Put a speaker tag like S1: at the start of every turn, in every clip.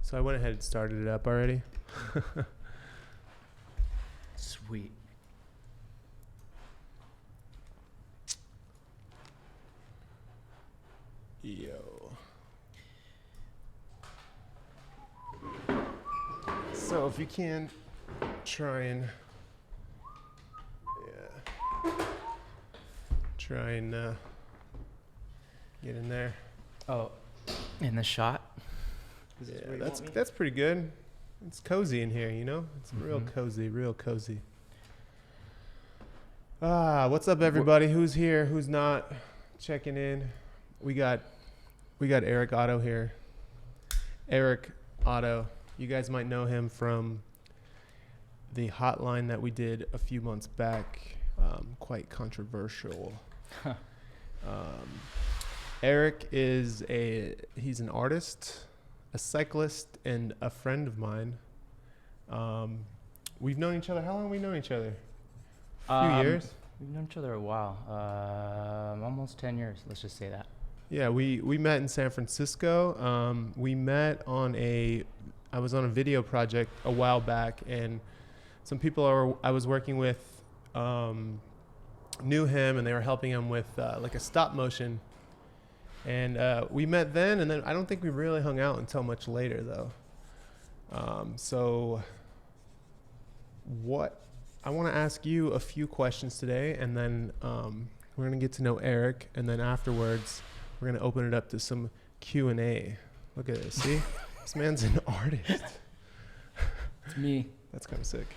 S1: So I went ahead and started it up already.
S2: Sweet.
S1: Yo. So if you can try and get in there.
S2: Oh, in the shot?
S1: Yeah, that's pretty good. It's cozy in here, you know? It's real cozy, real cozy. What's up, everybody? Who's here? Who's not? Checking in. We got Erik Otto here. Erik Otto. You guys might know him from the hotline that we did a few months back. Quite controversial. Erik he's an artist, a cyclist, and a friend of mine. We've known each other. How long have we known each other? A few years?
S2: We've known each other a while. Almost 10 years, let's just say that.
S1: Yeah, we met in San Francisco. We met I was on a video project a while back, and some people I was working with knew him, and they were helping him with like a stop motion. And we met then, and then I don't think we really hung out until much later, though. So I want to ask you a few questions today, and then we're going to get to know Erik, and then afterwards we're going to open it up to some Q&A. Look at this. See? This man's an artist.
S2: It's me.
S1: That's kind of sick.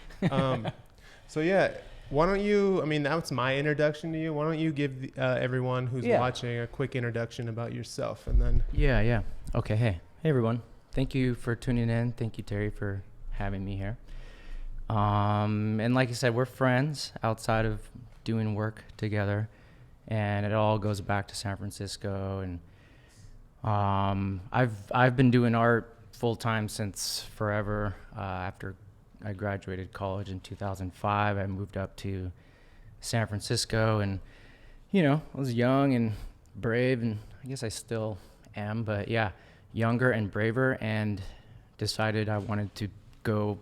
S1: So, yeah. Why don't you, that's my introduction to you. Why don't you give everyone who's watching a quick introduction about yourself, and then...
S2: Yeah. Okay, hey everyone. Thank you for tuning in. Thank you, Terry, for having me here. And like you said, we're friends outside of doing work together, and it all goes back to San Francisco. And I've been doing art full-time since forever. After I graduated college in 2005. I moved up to San Francisco, and, I was young and brave, and I guess I still am, but yeah, younger and braver, and decided I wanted to go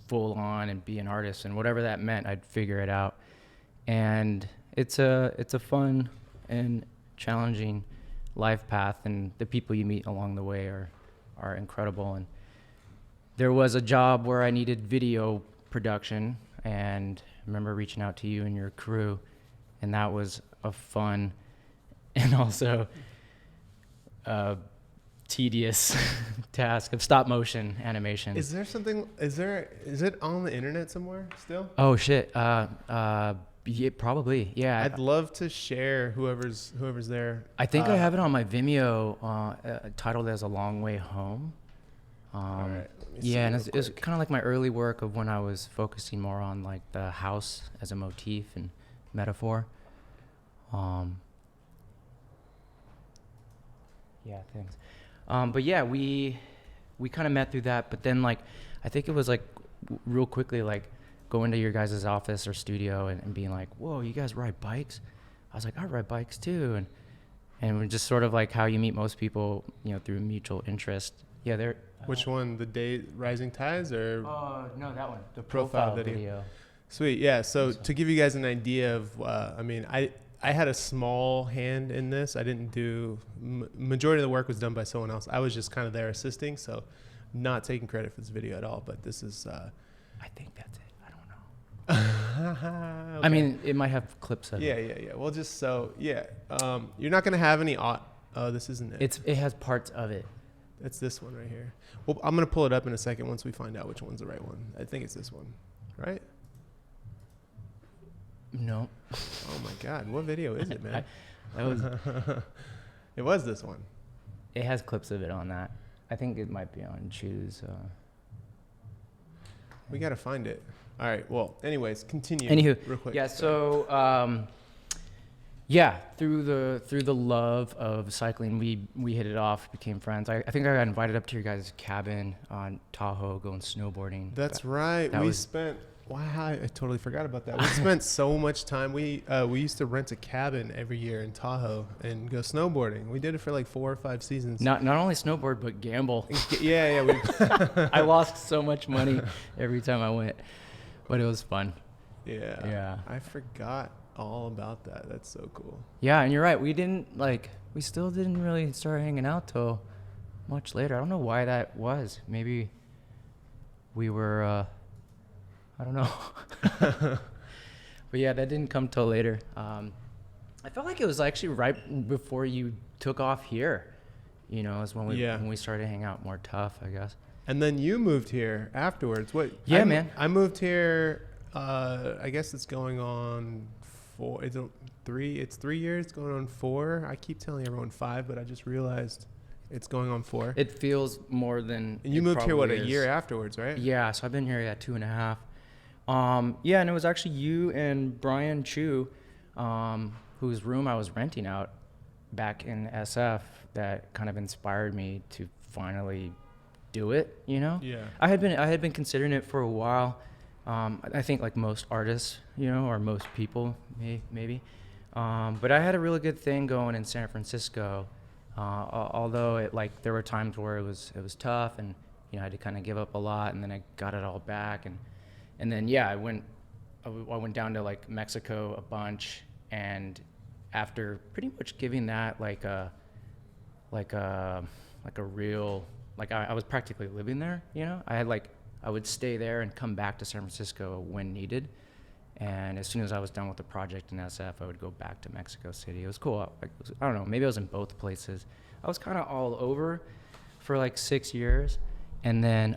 S2: full on and be an artist, and whatever that meant, I'd figure it out. And it's a fun and challenging life path, and the people you meet along the way are incredible. And there was a job where I needed video production, and I remember reaching out to you and your crew, and that was a fun and also tedious task of stop motion animation.
S1: Is it on the internet somewhere still?
S2: Oh shit. Yeah, probably. Yeah.
S1: I'd love to share whoever's there.
S2: I think I have it on my Vimeo, titled as A Long Way Home.
S1: All right,
S2: yeah, and it's kind of like my early work of when I was focusing more on like the house as a motif and metaphor. Yeah, thanks. But yeah, we kind of met through that, but then like I think it was like real quickly like going to your guys' office or studio and being like, whoa, you guys ride bikes? I was like, I ride bikes too, and we're just sort of like how you meet most people, through mutual interest. Yeah, they're.
S1: Which one? The Rising Tides or?
S2: No, that one.
S1: The profile video. Sweet. Yeah. So to give you guys an idea of, I had a small hand in this. I didn't do, majority of the work was done by someone else. I was just kind of there assisting. So not taking credit for this video at all, but this is,
S2: I think that's it. I don't know. Okay. I mean, it might have clips of it.
S1: Yeah. Well, just so, you're not going to have any, this isn't it.
S2: It has parts of it.
S1: It's this one right here. Well, I'm going to pull it up in a second once we find out which one's the right one. I think it's this one, right?
S2: No.
S1: Oh my God. What video is it, man? It was this one.
S2: It has clips of it on that. I think it might be on Choose.
S1: We got to find it. All right. Well, anyways, continue.
S2: Anywho,
S1: real quick.
S2: Yeah. So, through the love of cycling, we hit it off, became friends. I think I got invited up to your guys' cabin on Tahoe, going snowboarding.
S1: That's right. We spent Wow, I totally forgot about that. We spent so much time. We used to rent a cabin every year in Tahoe and go snowboarding. We did it for like 4 or 5 seasons.
S2: Not only snowboard, but gamble.
S1: Yeah.
S2: I lost so much money every time I went, but it was fun.
S1: Yeah. I forgot all about that. That's so cool.
S2: Yeah, and you're right. We still didn't really start hanging out till much later. I don't know why that was. Maybe we were, I don't know. But yeah, that didn't come till later. I felt like it was actually right before you took off here. You know, is when we started hanging out more tough, I guess.
S1: And then you moved here afterwards. What?
S2: Yeah, man.
S1: I moved here. I guess it's going on 4. It's 3. It's 3 years. Going on 4. I keep telling everyone 5, but I just realized it's going on 4.
S2: It feels more than.
S1: And you moved here a year afterwards, right?
S2: Yeah. So I've been here 2.5. Yeah, and it was actually you and Brian Chu, whose room I was renting out back in SF, that kind of inspired me to finally do it. You know.
S1: Yeah.
S2: I had been considering it for a while. I think like most artists, you know, or most people, maybe. But I had a really good thing going in San Francisco. Although there were times where it was tough, and you know I had to kind of give up a lot, and then I got it all back, and then I went down to like Mexico a bunch, and after pretty much giving that I was practically living there, you know. I would stay there and come back to San Francisco when needed. And as soon as I was done with the project in SF, I would go back to Mexico City. It was cool. I don't know, maybe I was in both places. I was kind of all over for like 6 years. And then,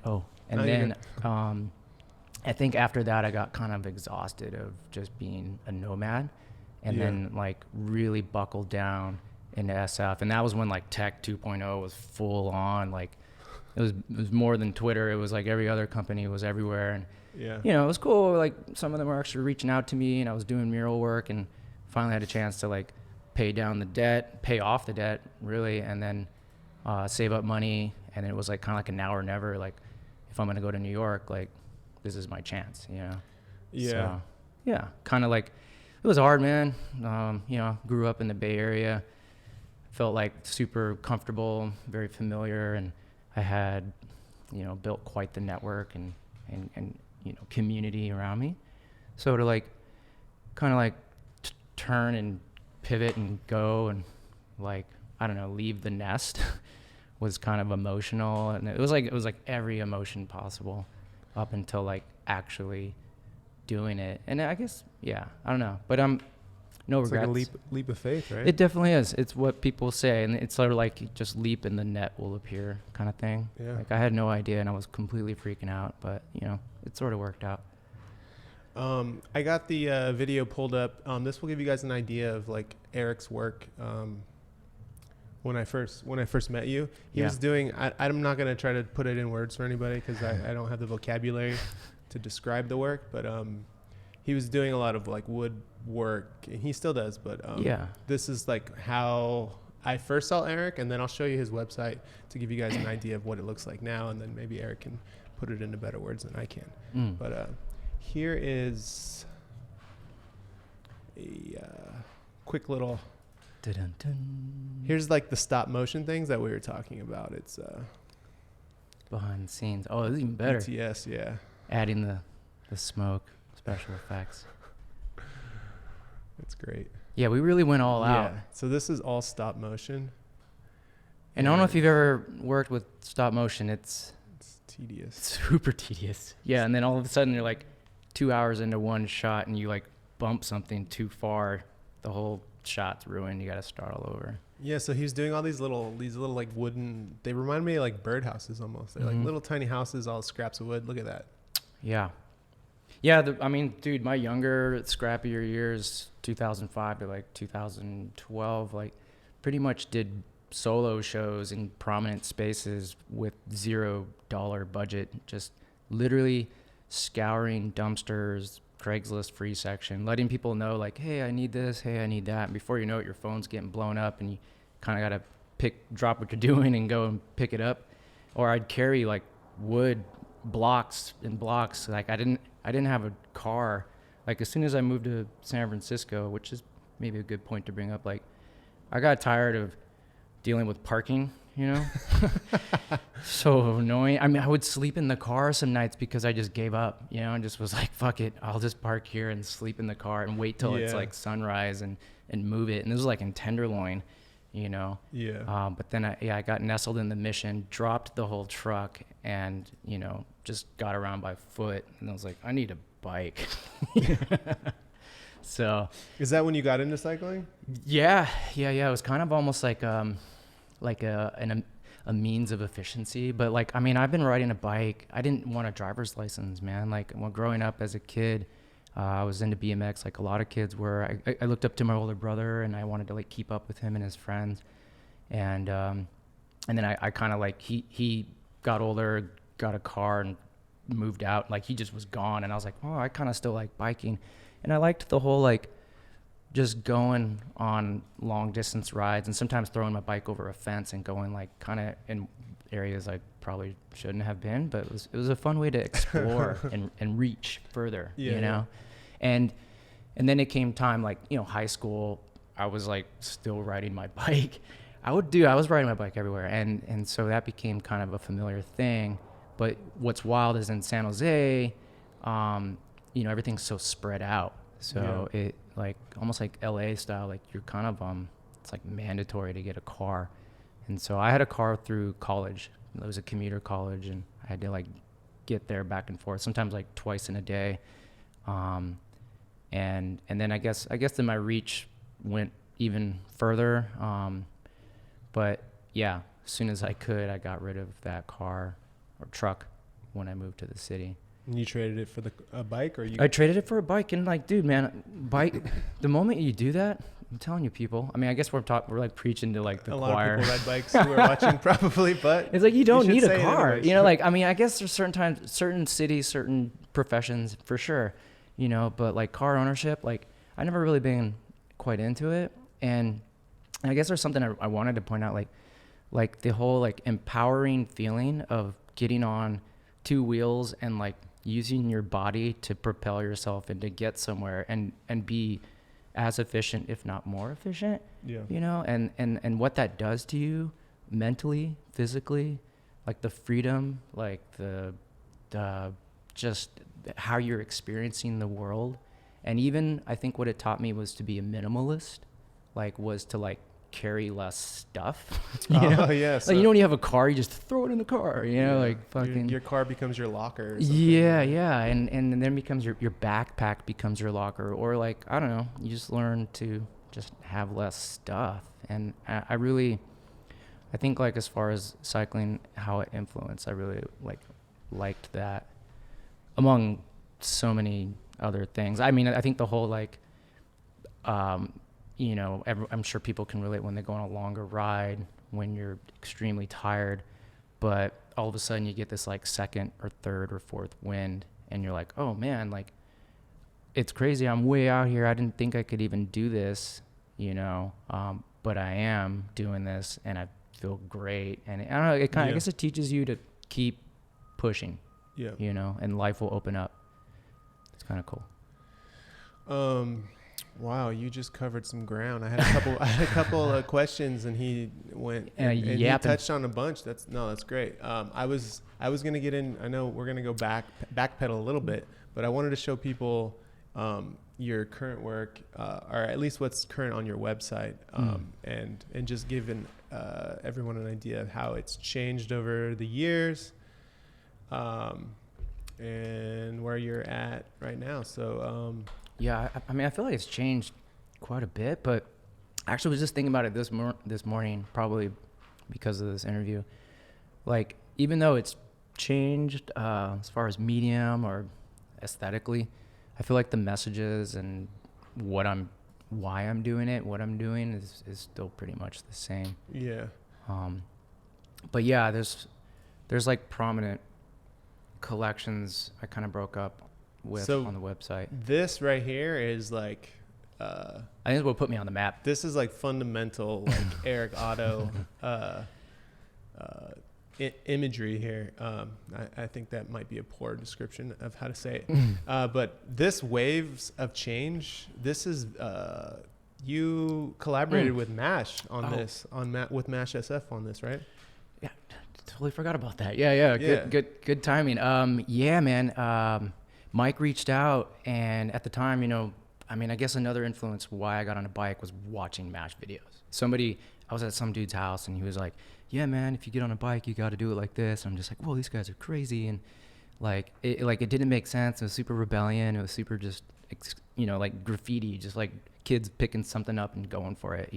S2: I think after that, I got kind of exhausted of just being a nomad. And then like really buckled down into SF. And that was when like Tech 2.0 was full on. Like it was more than Twitter. It was like every other company was everywhere. And you know, it was cool. Like some of them were actually reaching out to me, and I was doing mural work, and finally had a chance to like pay off the debt really, and then save up money. And it was like kind of like a now or never. Like if I'm gonna go to New York, like this is my chance, you know.
S1: Yeah.
S2: So, kind of like it was hard, man. You know, grew up in the Bay Area, felt like super comfortable, very familiar, and I had, you know, built quite the network and you know, community around me. So to like kind of like turn and pivot and go and like, I don't know, leave the nest was kind of emotional. And it was like every emotion possible up until like actually doing it. And I guess, I don't know, but no regrets.
S1: It's like a leap of faith, right?
S2: It definitely is. It's what people say, and it's sort of like just leap and the net will appear kind of thing.
S1: Yeah.
S2: Like I had no idea, and I was completely freaking out, but you know, it sort of worked out.
S1: I got the video pulled up. This will give you guys an idea of like Erik's work. When I first met you, he was doing. I'm not gonna try to put it in words for anybody because I don't have the vocabulary to describe the work, but he was doing a lot of like wood work, and he still does, but this is like how I first saw Erik, and then I'll show you his website to give you guys an idea of what it looks like now, and then maybe Erik can put it into better words than I can. But here is a quick little
S2: Dun-dun-dun.
S1: Here's like the stop motion things that we were talking about. It's
S2: behind the scenes. Oh, it's even better.
S1: BTS, yeah.
S2: Adding the smoke, special effects.
S1: It's great.
S2: Yeah, we really went all out.
S1: So this is all stop motion.
S2: And I don't know if you've ever worked with stop motion. It's
S1: tedious.
S2: Super tedious. Yeah, and then all of a sudden you're like 2 hours into one shot and you like bump something too far. The whole shot's ruined. You got to start all over.
S1: Yeah, so he's doing all these little like wooden, they remind me of like birdhouses almost. They're like little tiny houses, all scraps of wood. Look at that.
S2: Yeah. Yeah, I mean, dude, my younger, scrappier years, 2005 to like 2012, like pretty much did solo shows in prominent spaces with $0 budget, just literally scouring dumpsters, Craigslist free section, letting people know like, hey, I need this, hey, I need that. And before you know it, your phone's getting blown up and you kind of got to drop what you're doing and go and pick it up. Or I'd carry like wood blocks and blocks. Like I didn't have a car. Like as soon as I moved to San Francisco, which is maybe a good point to bring up, like I got tired of dealing with parking, you know. So annoying. I mean, I would sleep in the car some nights because I just gave up, you know, and just was like, fuck it, I'll just park here and sleep in the car and wait till it's like sunrise and move it. And this was like in Tenderloin, you know.
S1: Yeah.
S2: But then I got nestled in the Mission, dropped the whole truck, and you know, just got around by foot. And I was like, I need a bike. So
S1: is that when you got into cycling?
S2: Yeah. It was kind of almost like a means of efficiency. But like, I mean, I've been riding a bike. I didn't want a driver's license, man. Like when growing up as a kid, I was into BMX like a lot of kids were. I looked up to my older brother, and I wanted to like keep up with him and his friends. And then I kind of like, he got older, got a car and moved out. Like he just was gone. And I was like, oh, I kind of still like biking. And I liked the whole like just going on long distance rides and sometimes throwing my bike over a fence and going like kind of in areas I probably shouldn't have been, but it was a fun way to explore and reach further, you know? And then it came time, like, you know, high school, I was like still riding my bike. I was riding my bike everywhere. And so that became kind of a familiar thing. But what's wild is in San Jose, you know, everything's so spread out. So it like almost like LA style, like you're kind of, it's like mandatory to get a car. And so I had a car through college. It was a commuter college, and I had to like get there back and forth, sometimes like twice in a day. And then I guess then my reach went even further. But yeah, as soon as I could, I got rid of that car or truck when I moved to the city.
S1: And you traded it for a bike, or you?
S2: I traded it for a bike, and like, dude, man, bike. The moment you do that, I'm telling you, people. I mean, I guess we're like preaching to like the choir.
S1: A lot of people ride bikes who are watching, probably, but
S2: it's like you don't need a car.
S1: Anyways.
S2: You know, like I mean, I guess there's certain times, certain cities, certain professions for sure. You know, but like car ownership, like I never really been quite into it, and I guess there's something I wanted to point out, like the whole like empowering feeling of getting on two wheels and like using your body to propel yourself and to get somewhere and be as efficient, if not more efficient, you know, and what that does to you mentally, physically, like the freedom, like the just how you're experiencing the world. And even I think what it taught me was to be a minimalist, like was to like carry less stuff. You know?
S1: Yeah.
S2: So, like, you know, when you have a car, you just throw it in the car, you know, like fucking.
S1: Your car becomes your locker. Or something.
S2: Yeah. And then becomes your backpack becomes your locker, or like, I don't know, you just learn to just have less stuff. And I think like as far as cycling, how it influenced, I really liked that among so many other things. I mean, I think the whole like, you know, I'm sure people can relate when they go on a longer ride when you're extremely tired, but all of a sudden you get this like second or third or fourth wind and you're like, oh man, like it's crazy. I'm way out here. I didn't think I could even do this, you know, but I am doing this and I feel great. And I don't know, it kind of, I guess it teaches you to keep pushing, you know, and life will open up. It's kind of cool.
S1: Wow, you just covered some ground. I had a couple of questions, and he went and he touched on a bunch. That's great. I was gonna get in. I know we're gonna go backpedal a little bit, but I wanted to show people your current work, or at least what's current on your website, and just giving everyone an idea of how it's changed over the years, and where you're at right now. So.
S2: Yeah, I mean, I feel like it's changed quite a bit, but I actually was just thinking about it this morning, probably because of this interview. Like, even though it's changed as far as medium or aesthetically, I feel like the messages and why I'm doing it, what I'm doing is still pretty much the same.
S1: Yeah.
S2: But yeah, there's like prominent collections I kind of broke up with on the website.
S1: This right here is like
S2: I think it will put me on the map.
S1: This is like fundamental like Erik Otto imagery here. I think that might be a poor description of how to say it. But this waves of change, this is you collaborated with MASH on this, with MASH SF on this, right?
S2: Yeah, totally forgot about that. Yeah. Good timing. Yeah, man. Mike reached out, and at the time, I guess another influence why I got on a bike was watching MASH videos. I was at some dude's house, and he was like, yeah, man, if you get on a bike, you got to do it like this. And I'm just like, whoa, these guys are crazy. And it didn't make sense. It was super rebellion. It was super just, like graffiti, just like kids picking something up and going for it,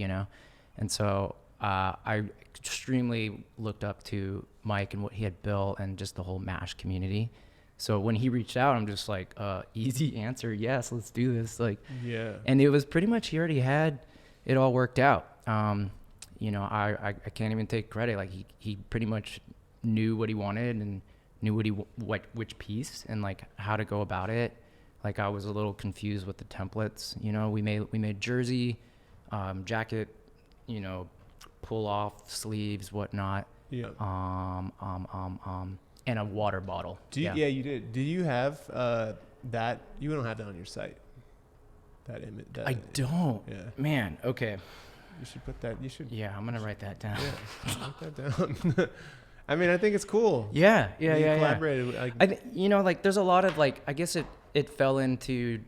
S2: And so I extremely looked up to Mike and what he had built and just the whole MASH community. So when he reached out, I'm just like, easy answer. Yes, let's do this. And it was pretty much, he already had it all worked out. I can't even take credit. Like he pretty much knew what he wanted and knew which piece and like how to go about it. Like I was a little confused with the templates. We made jersey, jacket, pull off sleeves, whatnot.
S1: Yeah.
S2: And a water bottle.
S1: Yeah, you did. Do you have that? You don't have that on your site. That image.
S2: I don't.
S1: Yeah.
S2: Man. Okay.
S1: You should put that. You should.
S2: Yeah, I'm gonna write that down.
S1: Yeah, write that down. I mean, I think it's cool.
S2: Yeah.
S1: Collaborated.
S2: There's a lot of I guess it fell into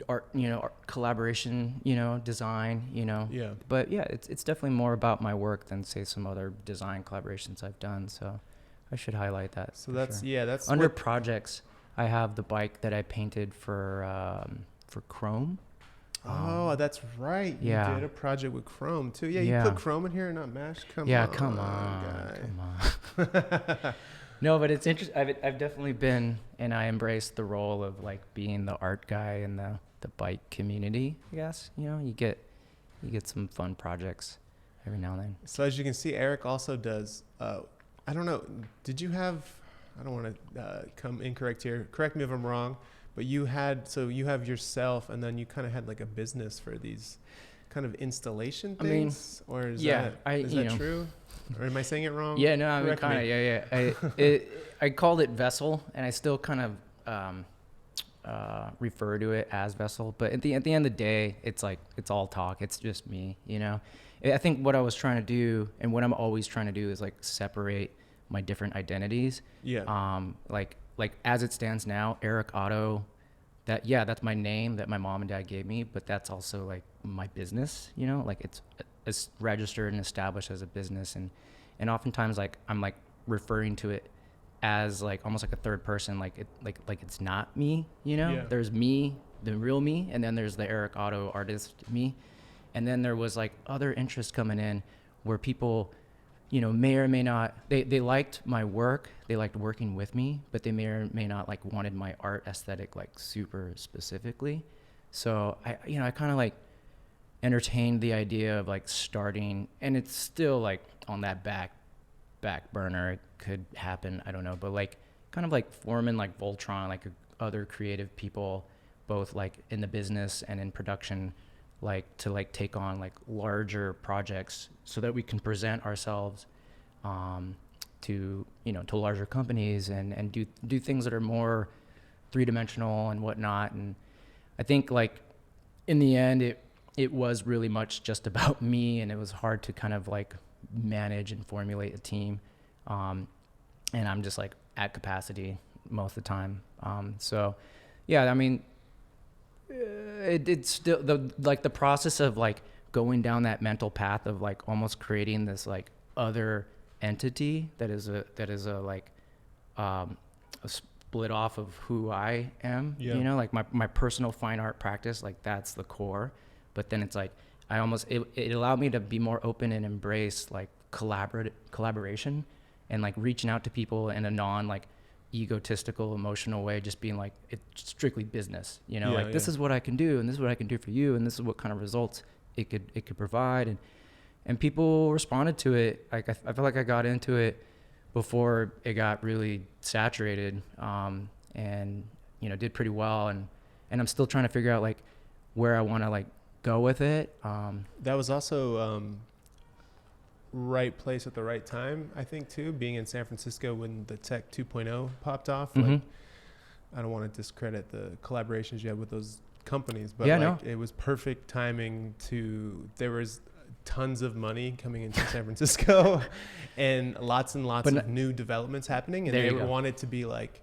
S2: art, art collaboration, design,
S1: Yeah.
S2: But yeah, it's definitely more about my work than say some other design collaborations I've done. So I should highlight that.
S1: So that's
S2: sure.
S1: that's
S2: under projects. I have the bike that I painted for Chrome.
S1: That's right. You did a project with Chrome too. Yeah, you put Chrome in here and not MASH. Come on.
S2: No, but it's interesting. I've definitely been, and I embrace the role of being the art guy in the bike community. I guess you get some fun projects every now and then.
S1: So as you can see, Erik also does. I don't know. Did you have? I don't want to come incorrect here. Correct me if I'm wrong. But you have yourself, and then you kind of had a business for these kind of installation things, or is that true? Or am I saying it wrong?
S2: Yeah, no, I mean kind of, yeah. I called it Vessel, and I still kind of refer to it as Vessel. But at the end of the day, it's all talk. It's just me, I think what I was trying to do, and what I'm always trying to do, is separate my different identities.
S1: Yeah.
S2: Like as it stands now, Erik Otto, that's my name that my mom and dad gave me, but that's also my business, it's registered and established as a business. And oftentimes I'm referring to it as almost like a third person, like it's not me,
S1: Yeah.
S2: There's me, the real me, and then there's the Erik Otto artist me. And then there was other interests coming in where people, may or may not, they liked my work, they liked working with me, but they may or may not wanted my art aesthetic super specifically. So I kind of entertained the idea of starting, and it's still on that back burner. It could happen, I don't know, but kind of forming Voltron, other creative people, both in the business and in production, to take on larger projects so that we can present ourselves to larger companies and do things that are more three-dimensional and whatnot. And I think in the end it was really much just about me, and it was hard to kind of manage and formulate a team, and I'm just at capacity most of the time. So yeah, I mean, it's still the process of going down that mental path of almost creating this other entity that is a split off of who I am.
S1: Yeah.
S2: My personal fine art practice, that's the core. But then it's it allowed me to be more open and embrace collaboration and reaching out to people in a non egotistical, emotional way, just being it's strictly business, this is what I can do, and this is what I can do for you, and this is what kind of results it could provide. And people responded to it. I feel like I got into it before it got really saturated, and did pretty well, and I'm still trying to figure out where I want to go with it.
S1: That was also right place at the right time, I think, too, being in San Francisco when the Tech 2.0 popped off.
S2: Mm-hmm.
S1: Like, I don't want to discredit the collaborations you had with those companies, but it was perfect timing there was tons of money coming into San Francisco and lots of new developments happening. And they wanted to be like,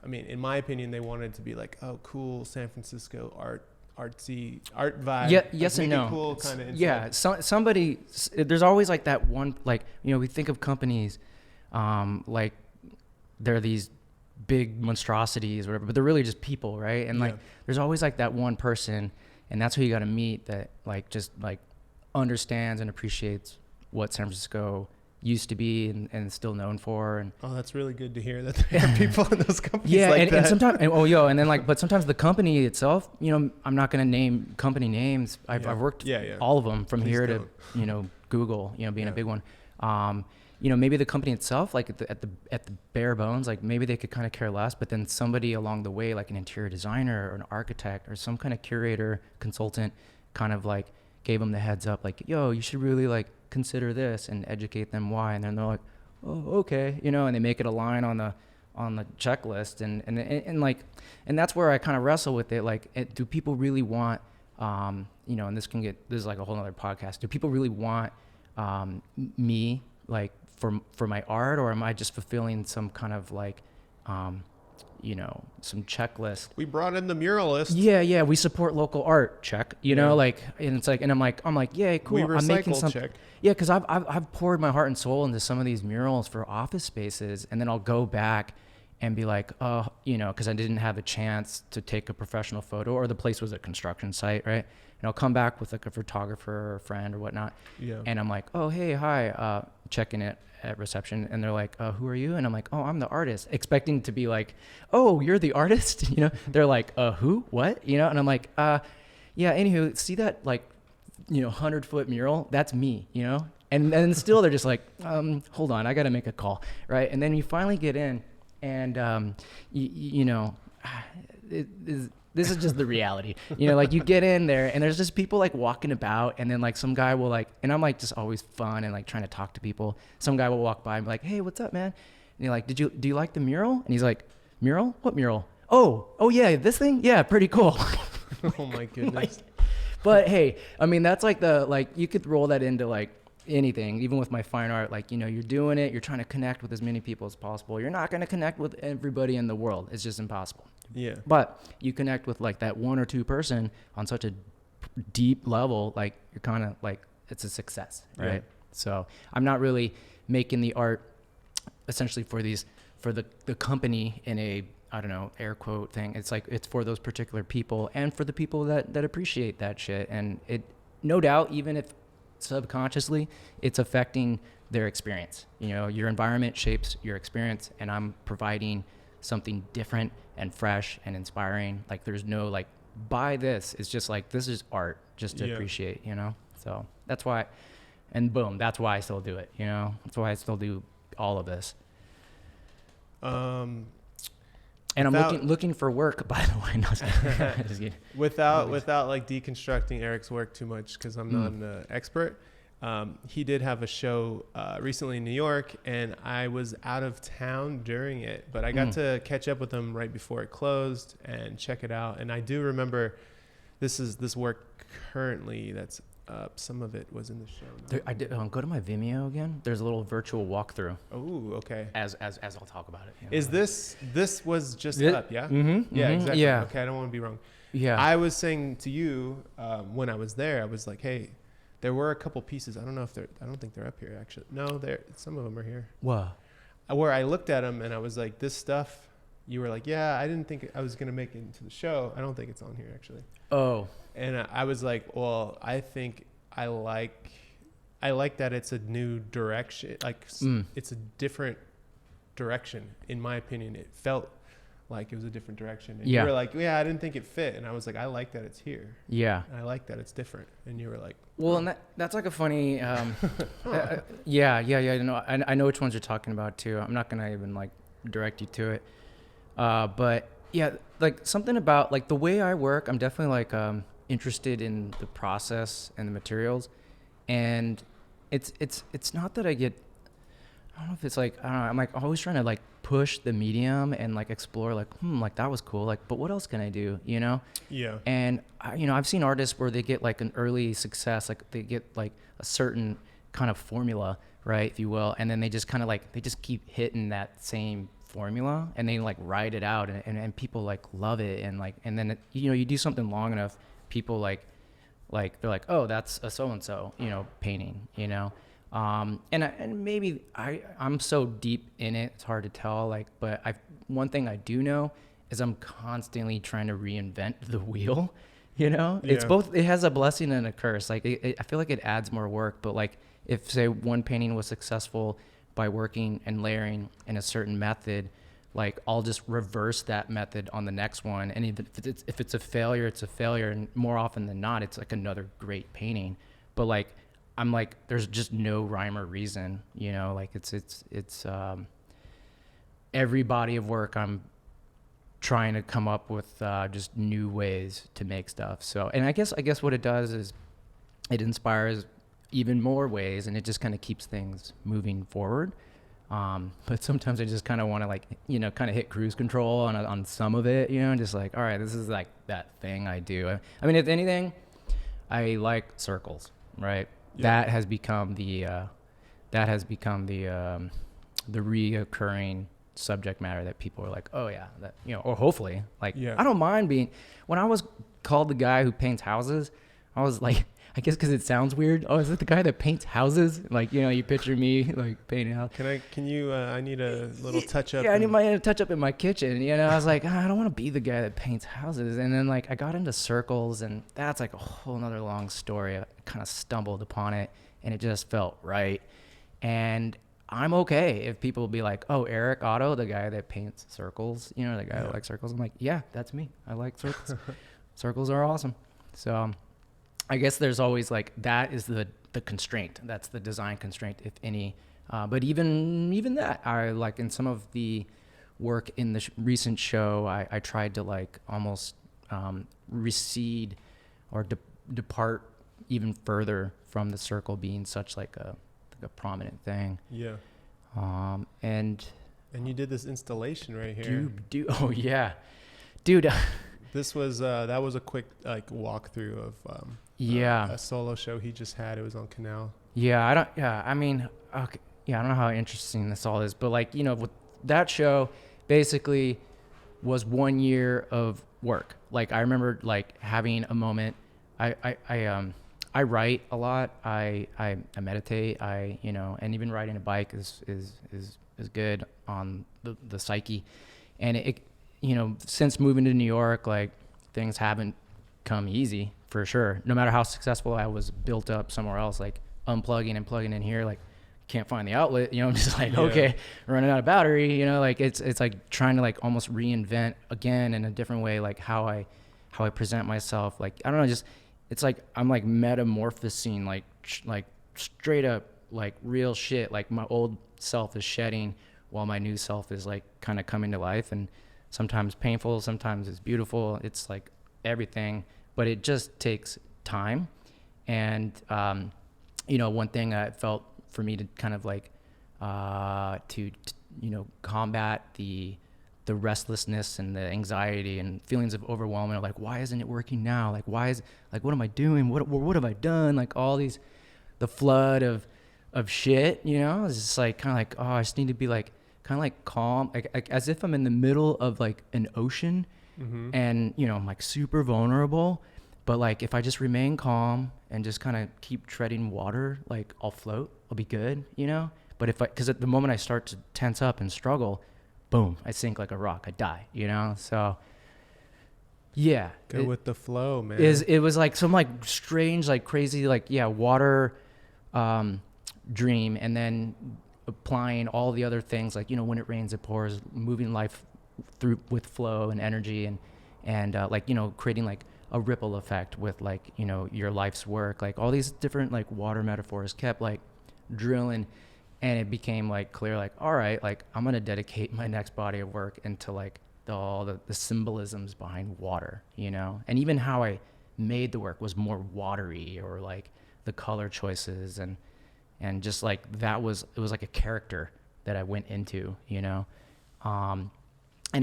S1: in my opinion, they wanted to be like, oh, cool, San Francisco artsy art vibe.
S2: Yeah, yes and no.
S1: Cool kind of.
S2: Yeah, somebody. There's always like that one. Like, we think of companies, like they're these big monstrosities or whatever, but they're really just people, right? And like, there's always like that one person, and that's who you got to meet that like just like understands and appreciates what San Francisco used to be and is still known for. And
S1: that's really good to hear that there are people in those companies.
S2: And sometimes, but sometimes the company itself, I'm not going to name company names. I've worked all of them from Please here don't. To Google, being a big one. Maybe the company itself, like at the bare bones, like maybe they could kind of care less, but then somebody along the way, like an interior designer or an architect or some kind of curator, consultant, kind of like gave them the heads up, like, yo, you should really like consider this and educate them why. And then they're like, oh, okay, and they make it a line on the checklist, and that's where I kind of wrestle with it. Like, do people really want, and this is like a whole other podcast. Do people really want me, like, for my art, or am I just fulfilling some kind of like, some checklist?
S1: We brought in the muralist.
S2: Yeah, we support local art. Check. Like, and it's like, and I'm like, yeah, cool.
S1: We recycle,
S2: I'm making some.
S1: Check.
S2: Yeah, because I've poured my heart and soul into some of these murals for office spaces, and then I'll go back and be like, because I didn't have a chance to take a professional photo, or the place was a construction site, right? And I'll come back with like a photographer or a friend or whatnot. Yeah. And I'm like, oh, hey, hi, checking it at reception. And they're like, who are you? And I'm like, oh, I'm the artist, expecting to be like, oh, you're the artist? They're like, who, what? And I'm like, yeah, anywho, see that like, 100-foot mural? That's me, And then still they're just like, hold on, I got to make a call, right? And then you finally get in, and this is just the reality, like you get in there and there's just people like walking about, and then like some guy will like, and I'm like just always fun and like trying to talk to people. Some guy will walk by and be like, hey, what's up, man? And you're like, do you like the mural? And he's like, mural? What mural? Oh yeah, this thing? Yeah, pretty cool.
S1: Oh my goodness.
S2: But hey, that's like you could roll that into like anything, even with my fine art. Like, you're doing it, you're trying to connect with as many people as possible. You're not going to connect with everybody in the world. It's just impossible.
S1: Yeah.
S2: But you connect with like that one or two person on such a deep level, like you're kind of like, it's a success, right? Yeah. So I'm not really making the art essentially for the company in a, I don't know, air quote thing. It's like, it's for those particular people and for the people that appreciate that shit. And it, no doubt, even if subconsciously, it's affecting their experience. Your environment shapes your experience, and I'm providing something different and fresh and inspiring. Like, there's no like, buy this. It's just like, this is art just to appreciate, So that's why, and boom, that's why I still do it. That's why I still do all of this. And I'm looking for work, by the way. No,
S1: without like deconstructing Erik's work too much, because I'm not an expert. He did have a show recently in New York, and I was out of town during it, but I got to catch up with him right before it closed and check it out. And I do remember this work currently that's up. Some of it was in the show.
S2: I did go to my Vimeo again. There's a little virtual walkthrough.
S1: Oh, okay.
S2: As I'll talk about it.
S1: Is this was just up? Yeah.
S2: Mm-hmm,
S1: yeah. Exactly.
S2: Yeah.
S1: Okay. I don't want to be wrong.
S2: Yeah.
S1: I was saying to you when I was there, I was like, hey, there were a couple pieces. I don't think they're up here actually. No, some of them are here.
S2: What?
S1: Where I looked at them and I was like, this stuff. You were like, yeah, I didn't think I was gonna make it into the show. I don't think it's on here actually.
S2: Oh.
S1: And I was like, well, I think I like that it's a new direction. Like it's a different direction. In my opinion, it felt like it was a different direction. And you were like, yeah, I didn't think it fit. And I was like, I like that it's here.
S2: Yeah.
S1: And I like that it's different. And you were like,
S2: well, and that's like a funny, yeah. I know which ones you're talking about too. I'm not going to even like direct you to it. But yeah, like something about like the way I work, I'm definitely like interested in the process and the materials. And it's not that I don't know if it's like, I don't know, I'm like always trying to like push the medium and like explore like, like that was cool. Like, but what else can I do, you know?
S1: Yeah.
S2: And I've seen artists where they get like an early success, like they get like a certain kind of formula, right, if you will. And then they just kind of like, they just keep hitting that same formula and they like ride it out and people like love it. And like, and then, you do something long enough, people like they're like, oh, that's a so-and-so, painting, and maybe I'm so deep in it, it's hard to tell, like, but one thing I do know is I'm constantly trying to reinvent the wheel, it's both, it has a blessing and a curse. Like I feel like it adds more work, but like if say one painting was successful by working and layering in a certain method, like I'll just reverse that method on the next one. And if it's a failure, it's a failure. And more often than not, it's like another great painting. But like, I'm like, there's just no rhyme or reason, like it's every body of work I'm trying to come up with just new ways to make stuff. So, and I guess what it does is it inspires even more ways and it just kind of keeps things moving forward. But sometimes I just kind of want to like, kind of hit cruise control on some of it, just like, all right, this is like that thing I do. I mean, if anything, I like circles, right? Yeah. That has become the reoccurring subject matter that people are like, oh yeah, that, or hopefully like, yeah. I don't mind when I was called the guy who paints houses, I was like, I guess because it sounds weird. Oh, is it the guy that paints houses? Like, you picture me like painting houses.
S1: I need a little touch up.
S2: Yeah, I need my touch up in my kitchen. I was like, I don't want to be the guy that paints houses. And then like I got into circles and that's like a whole nother long story. I kind of stumbled upon it and it just felt right. And I'm okay if people will be like, oh, Erik, Otto, the guy that paints circles, the guy that likes circles. I'm like, yeah, that's me. I like circles. Circles are awesome. So I guess there's always like, that is the constraint. That's the design constraint, if any. But even that, I like in some of the work in the recent show, I tried to like almost recede or depart even further from the circle being such like a prominent thing. Yeah. And
S1: you did this installation right here.
S2: Oh yeah, dude.
S1: This was that was a quick like walkthrough of a solo show he just had. It was on Canal.
S2: I don't know how interesting this all is, but like, with that show basically was 1 year of work. Like I remember like having a moment. I write a lot. I meditate. And even riding a bike is good on the psyche. And it since moving to New York, like things haven't come easy for sure. No matter how successful I was built up somewhere else, like unplugging and plugging in here, like can't find the outlet, I'm just like, okay, running out of battery, like it's like trying to like almost reinvent again in a different way, like how I present myself. Like, I don't know, just, it's like, I'm like metamorphosing, like straight up, like real shit. Like my old self is shedding while my new self is like kind of coming to life. And sometimes painful, sometimes it's beautiful. It's like everything, but it just takes time. And, one thing I felt for me to kind of like, to combat the restlessness and the anxiety and feelings of overwhelm, and like, why isn't it working now? Like, what am I doing? What have I done? Like all these, the flood of shit, it's just like, kind of like, oh, I just need to be like, kind of like calm, like as if I'm in the middle of like an ocean, mm-hmm. and I'm like super vulnerable, but like if I just remain calm and just kind of keep treading water, like I'll float, I'll be good, But because at the moment I start to tense up and struggle, boom, I sink like a rock, I die, So yeah,
S1: go with the flow, man.
S2: It was like some like strange, like crazy, like water dream, and then applying all the other things, like when it rains it pours, moving life through with flow and energy, and like creating like a ripple effect with like your life's work, like all these different like water metaphors kept like drilling, and it became like clear, like, all right, like I'm gonna dedicate my next body of work into like all the symbolisms behind water, and even how I made the work was more watery, or like the color choices, and And just like it was like a character that I went into, you know. And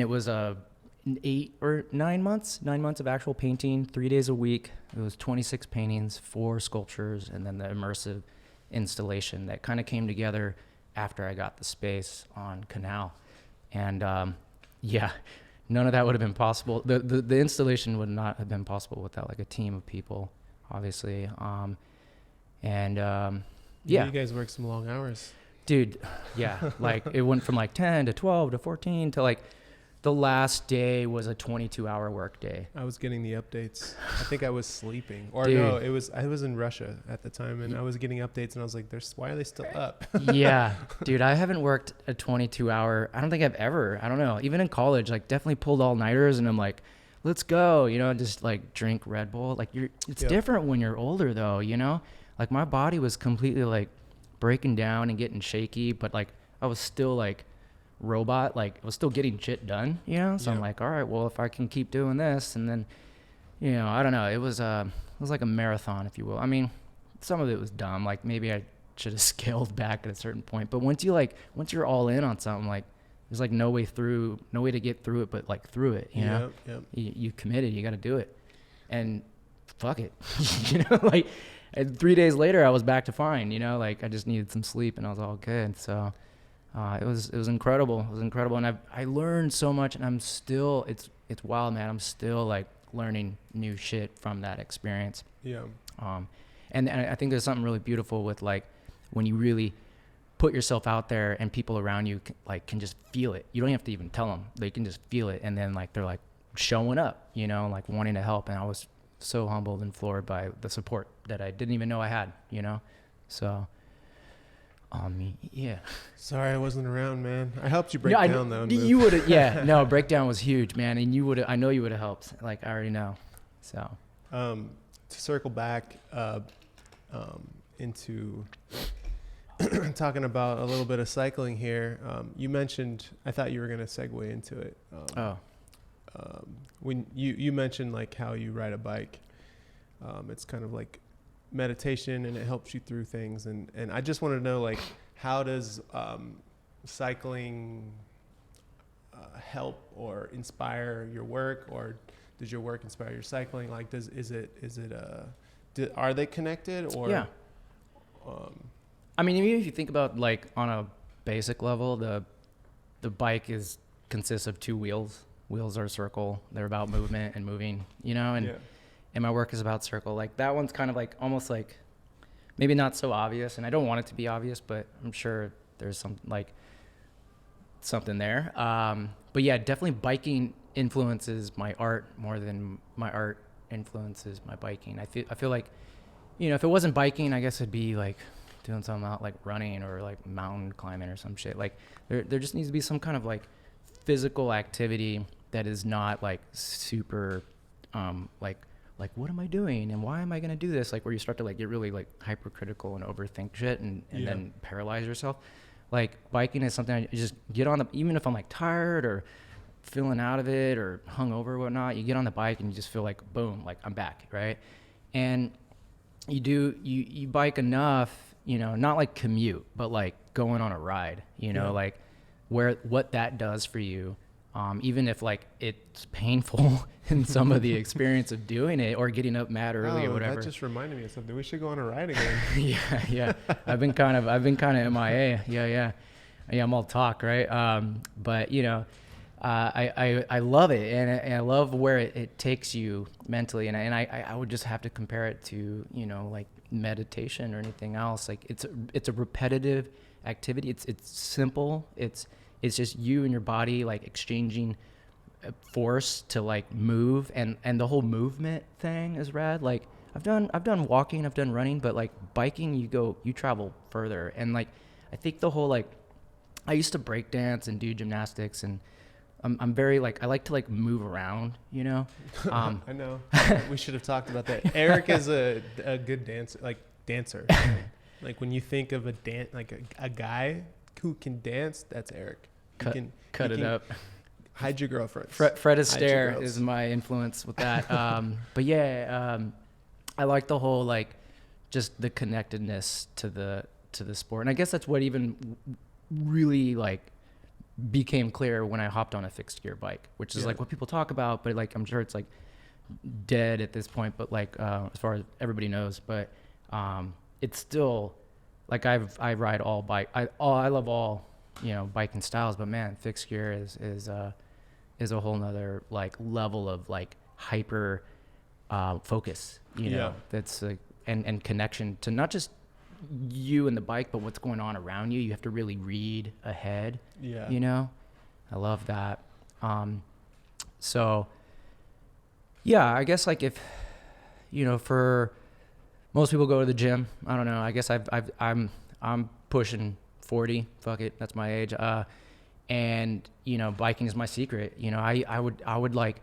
S2: it was 9 months of actual painting, 3 days a week. It was 26 paintings, 4 sculptures, and then the immersive installation that kind of came together after I got the space on Canal. And yeah, none of that would have been possible. The installation would not have been possible without like a team of people, obviously. Yeah,
S1: you guys work some long hours,
S2: dude. Yeah, like it went from like 10 to 12 to 14 to like the last day was a 22-hour work day.
S1: I was getting the updates. I think I was sleeping, or
S2: Dude.
S1: no, I was in Russia at the time, and I was getting updates, and I was like, why are they still up?"
S2: Yeah, dude, I haven't worked a 22-hour. I don't think I've ever. I don't know. Even in college, like definitely pulled all-nighters, and I'm like, let's go, you know, just like drink Red Bull. Like it's different when you're older, though, you know. Like my body was completely like breaking down and getting shaky, but like I was still like robot, like I was still getting shit done, you know. So I'm like, all right, well, if I can keep doing this, and then, you know, I don't know, it was like a marathon, if you will. I mean, some of it was dumb, like maybe I should have scaled back at a certain point, but once you're all in on something, like there's like no way to get through it but like through it, you know. You committed, you got to do it, and fuck it. You know, like, and 3 days later I was back to fine, you know, like I just needed some sleep and I was all good. So it was incredible. It was incredible. And I learned so much, and I'm still, it's wild, man. I'm still like learning new shit from that experience.
S1: Yeah.
S2: And I think there's something really beautiful with like when you really put yourself out there and people around you can just feel it. You don't have to even tell them. They can just feel it. And then like, they're like showing up, you know, like wanting to help. And I was so humbled and floored by the support that I didn't even know I had, you know? So, yeah.
S1: Sorry I wasn't around, man. I helped you break down though.
S2: You would have, yeah. No, breakdown was huge, man. And I know you would have helped. Like, I already know. So.
S1: To circle back into talking about a little bit of cycling here, you mentioned, I thought you were going to segue into it. When you mentioned like how you ride a bike, it's kind of like meditation and it helps you through things. And I just want to know, like, how does cycling help or inspire your work, or does your work inspire your cycling? Like, are they connected, or?
S2: Yeah. I mean, even if you think about like on a basic level, the bike consists of 2 wheels. Wheels are a circle. They're about movement and moving, you know, and my work is about circle. Like that one's kind of like almost like maybe not so obvious, and I don't want it to be obvious, but I'm sure there's something there. But yeah, definitely biking influences my art more than my art influences my biking. I feel like, you know, if it wasn't biking, I guess it'd be like doing something out like running or like mountain climbing or some shit. Like there just needs to be some kind of like physical activity that is not like super like what am I doing and why am I gonna do this, like where you start to like get really like hypercritical and overthink shit and then paralyze yourself. Like biking is something I just get on even if I'm like tired or feeling out of it or hungover or whatnot, you get on the bike and you just feel like boom, like I'm back, right? And you bike enough, you know, not like commute, but like going on a ride, you know, like what that does for you, even if like it's painful in some of the experience of doing it or getting up mad early or whatever.
S1: That just reminded me of something. We should go on a ride again.
S2: yeah. I've been kind of MIA. Yeah. I'm all talk, right? But you know, I love it, and I love where it takes you mentally, and I would just have to compare it to, you know, like meditation or anything else. Like it's a repetitive activity. It's simple. It's just you and your body like exchanging force to like move, and the whole movement thing is rad. Like I've done walking, I've done running, but like biking, you travel further. And like I think the whole like I used to break dance and do gymnastics, and I'm very like I like to like move around, you know.
S1: I know. We should have talked about that. Erik is a good dancer. Like when you think of a guy who can dance, that's Erik.
S2: Cut it up.
S1: Hide your girlfriend.
S2: Fred Astaire is my influence with that. But yeah, I like the whole like just the connectedness to to the sport. And I guess that's what even really like became clear when I hopped on a fixed gear bike, which is like what people talk about, but like I'm sure it's like dead at this point, but like as far as everybody knows, but it's still like I ride all bike. I love all, you know, biking styles, but man, fixed gear is a whole nother like level of like hyper focus, you know, that's like and connection to not just you and the bike, but what's going on around you. You have to really read ahead. Yeah. You know, I love that. So yeah, I guess like if, you know, for most people go to the gym, I don't know, I guess I'm pushing 40, fuck it. That's my age. And you know, biking is my secret. You know, I would like,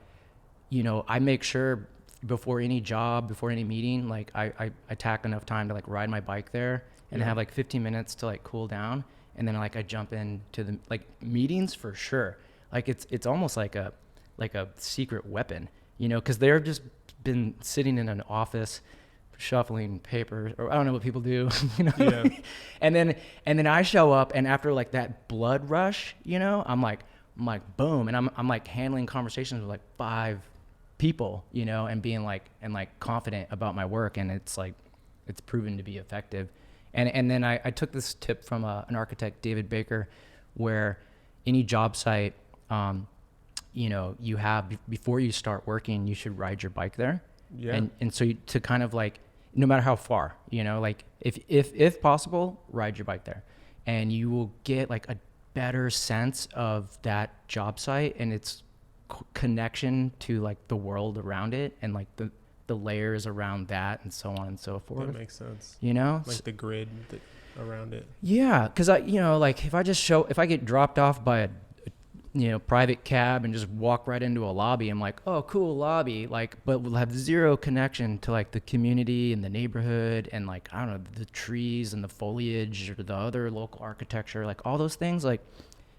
S2: you know, I make sure before any job, before any meeting, like I tack enough time to like ride my bike there and have like 15 minutes to like cool down. And then like I jump into the like meetings for sure. Like it's almost like a secret weapon, you know, cause they're just been sitting in an office shuffling papers, or I don't know what people do, you know? Yeah. And then I show up, and after like that blood rush, you know, I'm like boom. And I'm like handling conversations with like 5 people, you know, and being like, and like confident about my work. And it's like, it's proven to be effective. And then I took this tip from an architect, David Baker, where any job site, you know, you have, before you start working, you should ride your bike there. Yeah. And so to kind of like, no matter how far, you know, like if possible, ride your bike there, and you will get like a better sense of that job site and its connection to like the world around it, and like the layers around that, and so on and so forth.
S1: That makes sense.
S2: You know,
S1: like the grid around it.
S2: Yeah, because you know, like if I get dropped off by a you know, private cab and just walk right into a lobby, I'm like, oh, cool lobby, like, but we'll have zero connection to like the community and the neighborhood and like, I don't know, the trees and the foliage or the other local architecture, like all those things, like,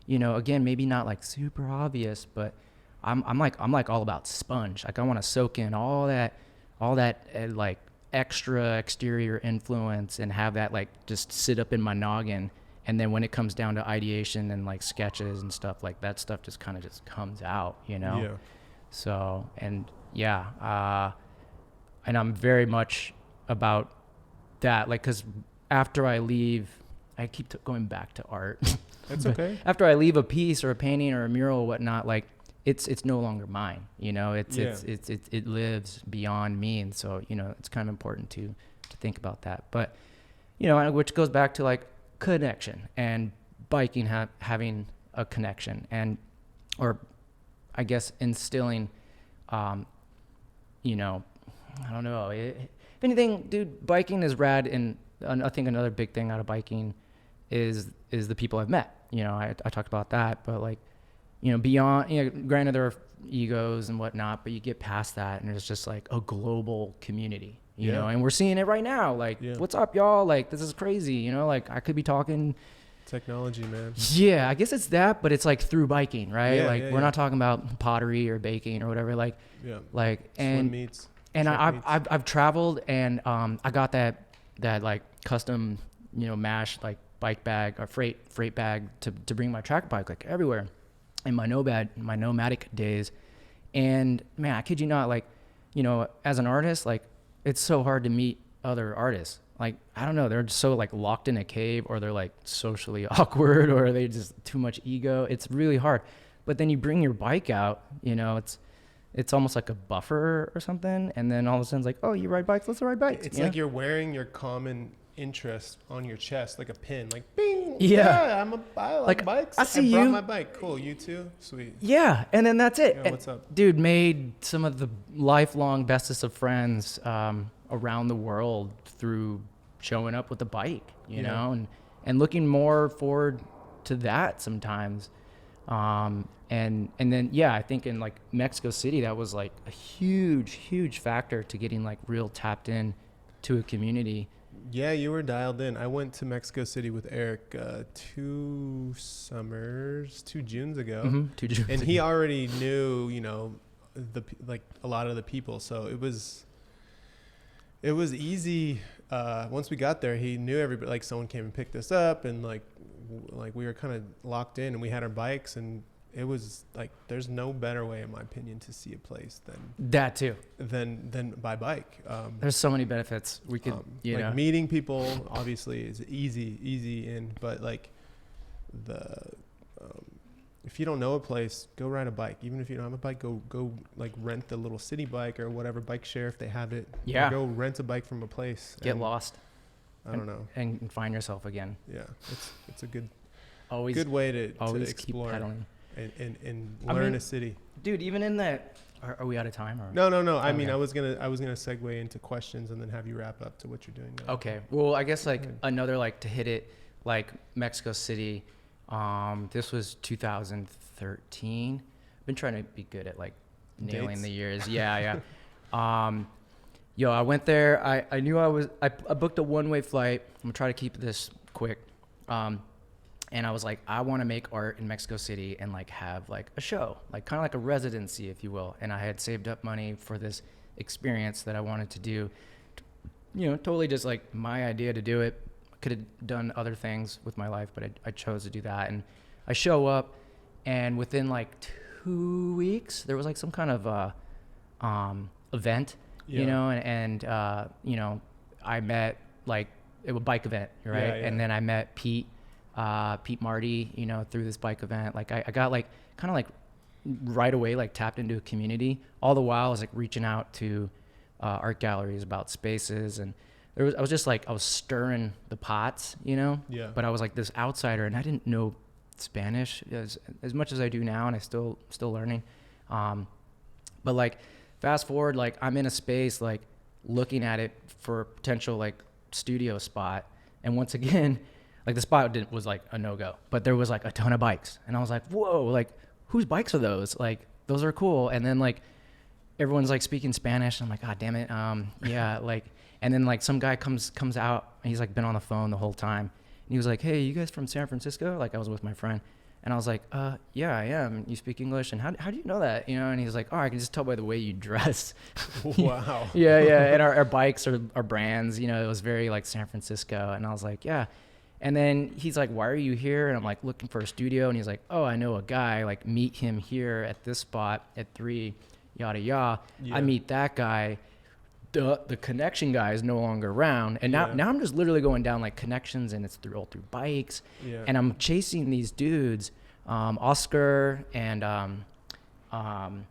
S2: you know, again, maybe not like super obvious, but I'm like all about sponge. Like I want to soak in all that like extra exterior influence and have that like just sit up in my noggin. And then when it comes down to ideation and like sketches and stuff, like that stuff just kind of just comes out, you know? Yeah. So, and yeah, and I'm very much about that. Like, cause after I leave, I keep going back to art.
S1: That's okay.
S2: After I leave a piece or a painting or a mural or whatnot, like it's no longer mine, you know, it lives beyond me. And so, you know, it's kind of important to think about that, but you know, which goes back to like connection and biking, having a connection, and, or I guess instilling, you know, I don't know, if anything, dude, biking is rad. And I think another big thing out of biking is the people I've met, you know, I talked about that, but like, you know, beyond, you know, granted there are egos and whatnot, but you get past that and it's just like a global community, you know, and we're seeing it right now. Like, what's up, y'all? Like, this is crazy, you know, like I could be talking
S1: technology, man.
S2: Yeah, I guess it's that, but it's like through biking, right? We're not talking about pottery or baking or whatever, like, like, and, meets, and I've traveled, and, I got that like custom, you know, MASH, like bike bag or freight bag to bring my track bike like everywhere in my nomadic days. And man, I kid you not, like, you know, as an artist, like it's so hard to meet other artists. Like, I don't know, they're so like locked in a cave, or they're like socially awkward, or they just too much ego. It's really hard. But then you bring your bike out, you know, it's almost like a buffer or something. And then all of a sudden it's like, oh, you ride bikes? Let's ride bikes.
S1: It's like you're wearing your common interest on your chest, like a pin, like bing. Yeah, I like bikes.
S2: I see you.
S1: Brought my bike. Cool. You too. Sweet.
S2: Yeah, and then that's it.
S1: Yeah, what's up,
S2: dude? Made some of the lifelong bestest of friends around the world through showing up with a bike, you know, and looking more forward to that sometimes. And then I think in like Mexico City, that was like a huge factor to getting like real tapped in to a community.
S1: Yeah, you were dialed in. I went to Mexico City with Erik 2 Junes ago.
S2: Mm-hmm, 2 Junes
S1: and he already knew, you know, like a lot of the people. So it was It was easy. Once we got there, he knew everybody. Like someone came and picked us up, and like we were kind of locked in, and we had our bikes, and it was like there's no better way, in my opinion, to see a place than by bike.
S2: There's so many benefits we could,
S1: meeting people obviously is easy in, but like if you don't know a place, go ride a bike. Even if you don't have a bike, go like rent the little city bike or whatever, bike share if they have it.
S2: Yeah.
S1: Or go rent a bike from a place.
S2: Get lost.
S1: I don't know.
S2: And find yourself again.
S1: Yeah. It's a good way to explore
S2: keep pedaling.
S1: And learn a city.
S2: Dude, even in that, are we out of time? Or?
S1: No. I mean, I was gonna segue into questions and then have you wrap up to what you're doing now.
S2: Okay. Well, I guess like another like to hit it, like Mexico City. This was 2013. I've been trying to be good at like nailing
S1: Dates?
S2: the years. Yeah. I went there. I knew I booked a one-way flight. I'm gonna try to keep this quick. And I was like, I want to make art in Mexico City and like have like a show, like kind of like a residency, if you will. And I had saved up money for this experience that I wanted to do. Totally just like my idea to do it. Could have done other things with my life, but I chose to do that. And I show up, and within like 2 weeks, there was like some kind of event, and I met like it was a bike event, right?
S1: Yeah.
S2: And then I met Pete Marty, through this bike event. Like I got like kind of like right away, like tapped into a community. All the while I was like reaching out to art galleries about spaces, and I was stirring the pots,
S1: Yeah.
S2: but I was like this outsider, and I didn't know Spanish as much as I do now, and I still learning. But like fast forward, like I'm in a space, like looking at it for a potential like studio spot. And once again, like the spot was like a no-go, but there was like a ton of bikes. And I was like, whoa, like whose bikes are those? Like those are cool. And then like everyone's like speaking Spanish. I'm like, God damn it. Yeah. Like, and then like some guy comes out, and he's like been on the phone the whole time. And he was like, hey, you guys from San Francisco? Like I was with my friend. And I was like, yeah, I am. You speak English? And how do you know that? And he's like, oh, I can just tell by the way you dress.
S1: Wow.
S2: Yeah. And our bikes are brands, it was very like San Francisco. And I was like, yeah. And then he's like, why are you here? And I'm like, looking for a studio. And he's like, oh, I know a guy, like meet him here at this spot at 3, yada, yada.
S1: Yeah.
S2: I meet that guy. The connection guy is no longer around. And now I'm just literally going down like connections, and it's all through bikes.
S1: Yeah.
S2: And I'm chasing these dudes, Oscar and, damn, I'm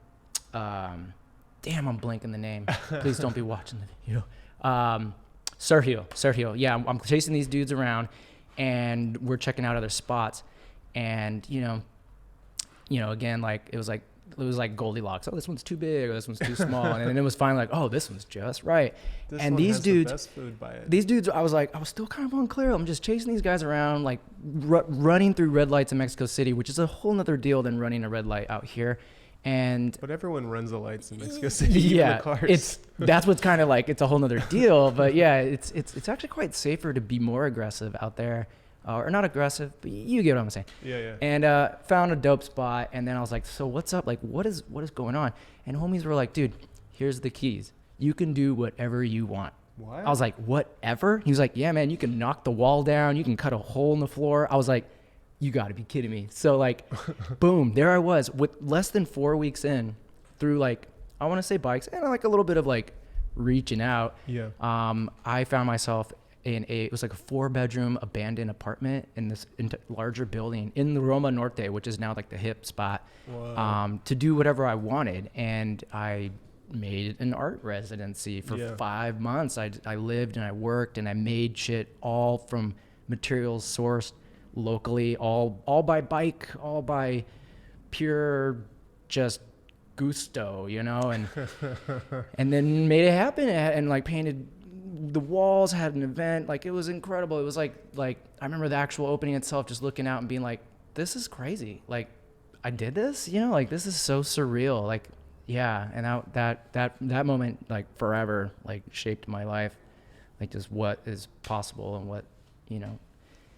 S2: blanking the name. Please don't be watching the video. Sergio. Yeah, I'm chasing these dudes around, and we're checking out other spots. And, again, like it was like Goldilocks. Oh, this one's too big, or this one's too small. And then it was finally like, oh, this one's just right.
S1: And
S2: these dudes,
S1: the best food by it.
S2: these dudes, I was still kind of unclear. I'm just chasing these guys around, like running through red lights in Mexico City, which is a whole nother deal than running a red light out here. But
S1: everyone runs the lights in Mexico City. Yeah, the cars.
S2: That's what's kind of like, it's a whole nother deal. But yeah, it's actually quite safer to be more aggressive out there. Or not aggressive, but you get what I'm saying.
S1: Yeah.
S2: And found a dope spot, and then I was like, so what's up? Like, what is going on? And homies were like, dude, here's the keys. You can do whatever you want.
S1: What?
S2: I was like, whatever? He was like, yeah, man, you can knock the wall down. You can cut a hole in the floor. I was like, you got to be kidding me. So like, boom, there I was with less than 4 weeks in through like, I want to say bikes and like a little bit of like reaching out.
S1: Yeah.
S2: I found myself it was like a 4-bedroom abandoned apartment in this larger building in the Roma Norte, which is now like the hip spot, to do whatever I wanted. And I made an art residency for 5 months. I lived and I worked and I made shit all from materials sourced locally, all by bike, all by pure just gusto, and and then made it happen and like painted the walls, had an event. Like it was incredible. It was like I remember the actual opening itself, just looking out and being like, this is crazy. Like I did this, like this is so surreal. Like, yeah. And that moment, like forever, like shaped my life, like just what is possible and what,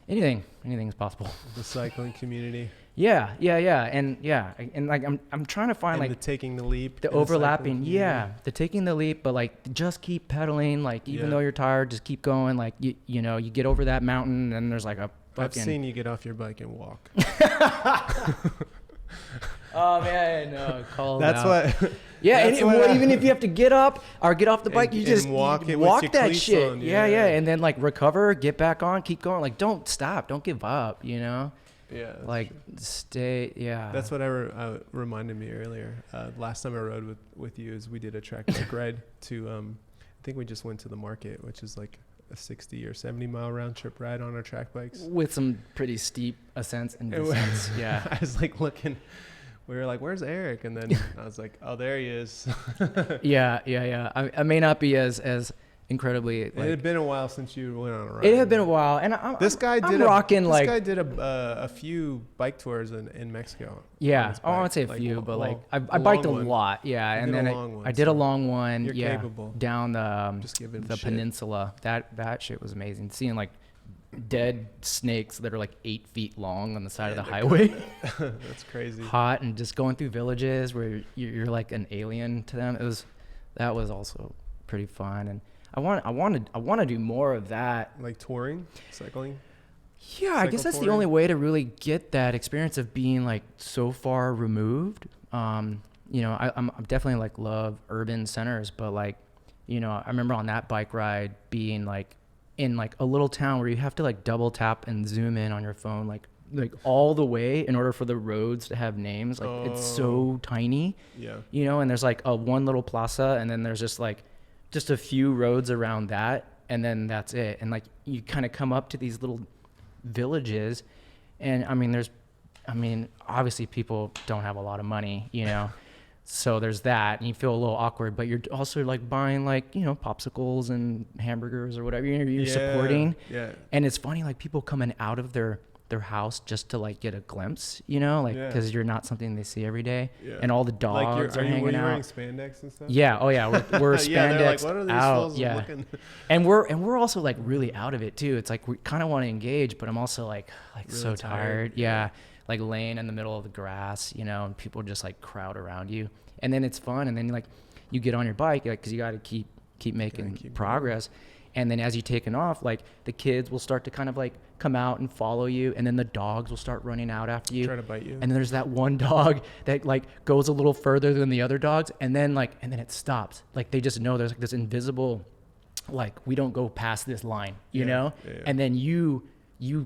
S2: anything's possible.
S1: The cycling community.
S2: Yeah, and like I'm trying to find
S1: And
S2: like
S1: the taking the leap.
S2: the
S1: in the cycling
S2: overlapping,
S1: community.
S2: the taking the leap, but like just keep pedaling, like even
S1: Yeah.
S2: though you're tired, just keep going. Like you know, you get over that mountain, and there's like a
S1: I've
S2: fucking.
S1: seen you get off your bike and walk.
S2: Oh man, no, call
S1: That's
S2: out.
S1: what.
S2: Yeah,
S1: that's
S2: and
S1: what I-
S2: even if you have to get up or get off the bike,
S1: And-
S2: you just
S1: and walk it with
S2: walk
S1: your
S2: that
S1: cleats
S2: shit.
S1: on,
S2: Yeah,
S1: yeah.
S2: and then like recover, get back on, keep going. Like don't stop, don't give up. You know,
S1: Yeah. that's
S2: like
S1: true.
S2: stay. Yeah,
S1: That's what reminded me earlier. Last time I rode with you is we did a track bike ride to I think we just went to the market, which is like a 60 or 70 mile round trip ride on our track bikes.
S2: with some pretty steep ascents and
S1: It wa-
S2: descents. Yeah.
S1: I was like looking. We were like, "Where's Erik?" And then I was like, "Oh, there he is."
S2: Yeah. I may not be as incredibly.
S1: It
S2: Like,
S1: had been a while since you went on a ride.
S2: it had been a while, and
S1: This guy
S2: I'm
S1: did
S2: rocking
S1: this
S2: like
S1: guy did a few bike tours in Mexico. on
S2: yeah.
S1: his
S2: I won't
S1: bike.
S2: say a
S1: Like,
S2: few,
S1: well,
S2: but like
S1: well,
S2: I
S1: a
S2: biked a
S1: long one.
S2: lot. Yeah,
S1: You
S2: and
S1: did a
S2: then
S1: long one,
S2: I did a
S1: so
S2: long one.
S1: You're
S2: Yeah,
S1: capable.
S2: down the
S1: Just give him
S2: the
S1: shit.
S2: peninsula. That shit was amazing. Seeing like dead snakes that are like 8 feet long on the side of the
S1: they're
S2: highway.
S1: That's crazy.
S2: Hot, and just going through villages where you're like an alien to them. That was also pretty fun, and I want to do more of that.
S1: Like touring, cycling.
S2: Yeah, I guess that's the
S1: touring?
S2: only way to really get that experience of being like so far removed. You know, I'm definitely like love urban centers, but like, you know, I remember on that bike ride being like in like a little town where you have to like double tap and zoom in on your phone, like all the way in order for the roads to have names. Like it's so tiny,
S1: Yeah.
S2: you know, and there's like a one little plaza, and then there's just a few roads around that, and then that's it. And like you kind of come up to these little villages, and I mean obviously people don't have a lot of money, you know. So there's that, and you feel a little awkward, but you're also like buying like, you know, popsicles and hamburgers or whatever you're supporting.
S1: Yeah.
S2: And it's funny, like people coming out of their house just to like get a glimpse, you know, like
S1: Yeah.
S2: because you're not something they see every day.
S1: Yeah.
S2: And all the
S1: Like
S2: dogs are
S1: were
S2: hanging
S1: you wearing
S2: out.
S1: spandex and stuff?
S2: Yeah. Oh yeah. We're
S1: Yeah, they're like,
S2: spandex
S1: what are these
S2: out.
S1: fools
S2: Yeah.
S1: looking?
S2: And we're also like really out of it too. It's like we kind of want to engage, but I'm also like
S1: Really
S2: so
S1: tired.
S2: tired. Yeah. Like laying in the middle of the grass, you know, and people just like crowd around you. And then it's fun. And then like you get on your bike, like, cause you got to keep making
S1: keep
S2: progress. And then as you taking off, like the kids will start to kind of like come out and follow you. And then the dogs will start running out after you.
S1: Try to bite you.
S2: And then there's that one dog that like goes a little further than the other dogs. And then it stops. Like they just know there's like this invisible, like we don't go past this line, you know?
S1: Yeah.
S2: And then you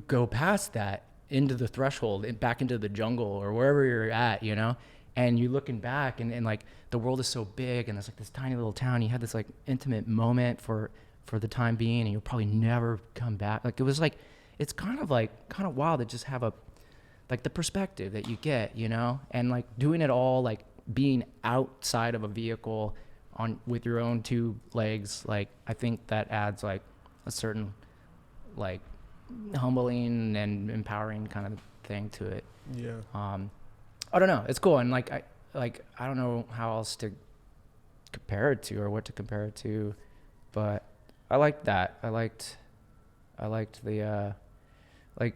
S2: go past that into the threshold and back into the jungle or wherever you're at, you know? And you're looking back and like the world is so big and there's like this tiny little town. You had this like intimate moment for the time being, and you'll probably never come back. Like it was like, it's kind of wild to just have like the perspective that you get, you know? And like doing it all, like being outside of a vehicle with your own two legs, like I think that adds like a certain like humbling and empowering kind of thing to it.
S1: Yeah.
S2: I don't know. It's cool. And like I don't know how else to compare it to or what to compare it to, but I liked that. I liked the like,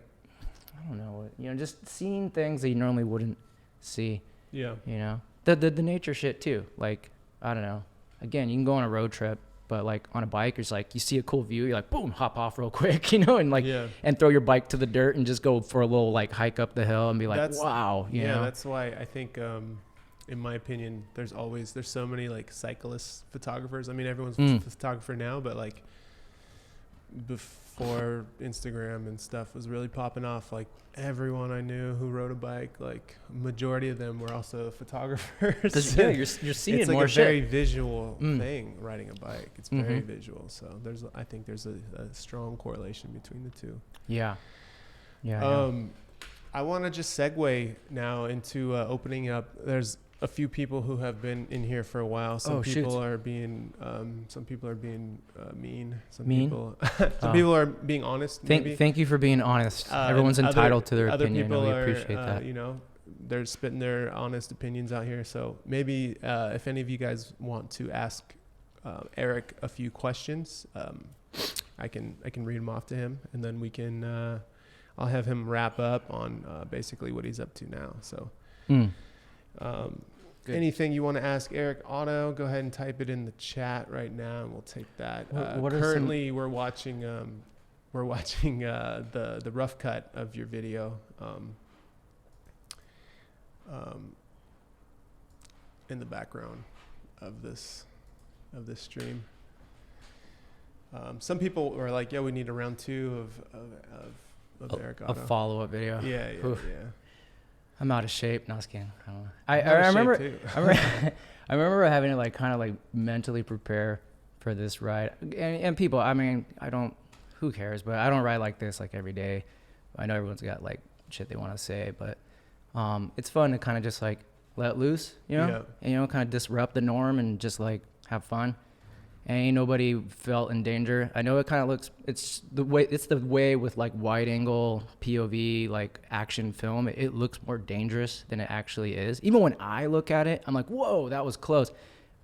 S2: I don't know, you know, just seeing things that you normally wouldn't see.
S1: Yeah.
S2: You know, the nature shit too. Like, I don't know. Again, you can go on a road trip, but like on a bike, it's like you see a cool view, you're like, boom, hop off real quick, you know, and like,
S1: Yeah.
S2: and throw your bike to the dirt and just go for a little like hike up the hill and be like, wow, you know.
S1: That's why I think, in my opinion, there's so many like cyclist photographers. I mean, everyone's a photographer now, but like before Instagram and stuff was really popping off, like everyone I knew who rode a bike, like majority of them were also photographers.
S2: Yeah, you're seeing
S1: it's like
S2: more
S1: a
S2: shit.
S1: very visual thing, riding a bike. It's very visual. So I think there's a strong correlation between the two.
S2: Yeah.
S1: I want to just segue now into opening up. There's a few people who have been in here for a while. Some people are being mean. Some people are being honest.
S2: Thank you for being honest. Everyone's entitled to their opinion.
S1: People
S2: we appreciate that.
S1: You know, they're spitting their honest opinions out here. So maybe if any of you guys want to ask Erik a few questions, I can read them off to him, and then we can I'll have him wrap up on basically what he's up to now. So,
S2: Good.
S1: anything you want to ask Erik Otto, go ahead and type it in the chat right now, and we'll take that.
S2: What are
S1: Currently, we're watching the rough cut of your video. In the background of this stream. Some people are like, yeah, we need a round 2 of Erik Otto.
S2: A follow-up video.
S1: Yeah.
S2: I'm out of shape. No, I was kidding. I don't know. I remember having to like kind of like mentally prepare for this ride. And people, I mean, who cares? But I don't ride like this like every day. I know everyone's got like shit they want to say, but it's fun to kind of just like let loose, you know, and kind of disrupt the norm and just like have fun. And ain't nobody felt in danger. I know it kind of looks, it's the way with like wide angle POV, like action film. It looks more dangerous than it actually is. Even when I look at it, I'm like, whoa, that was close.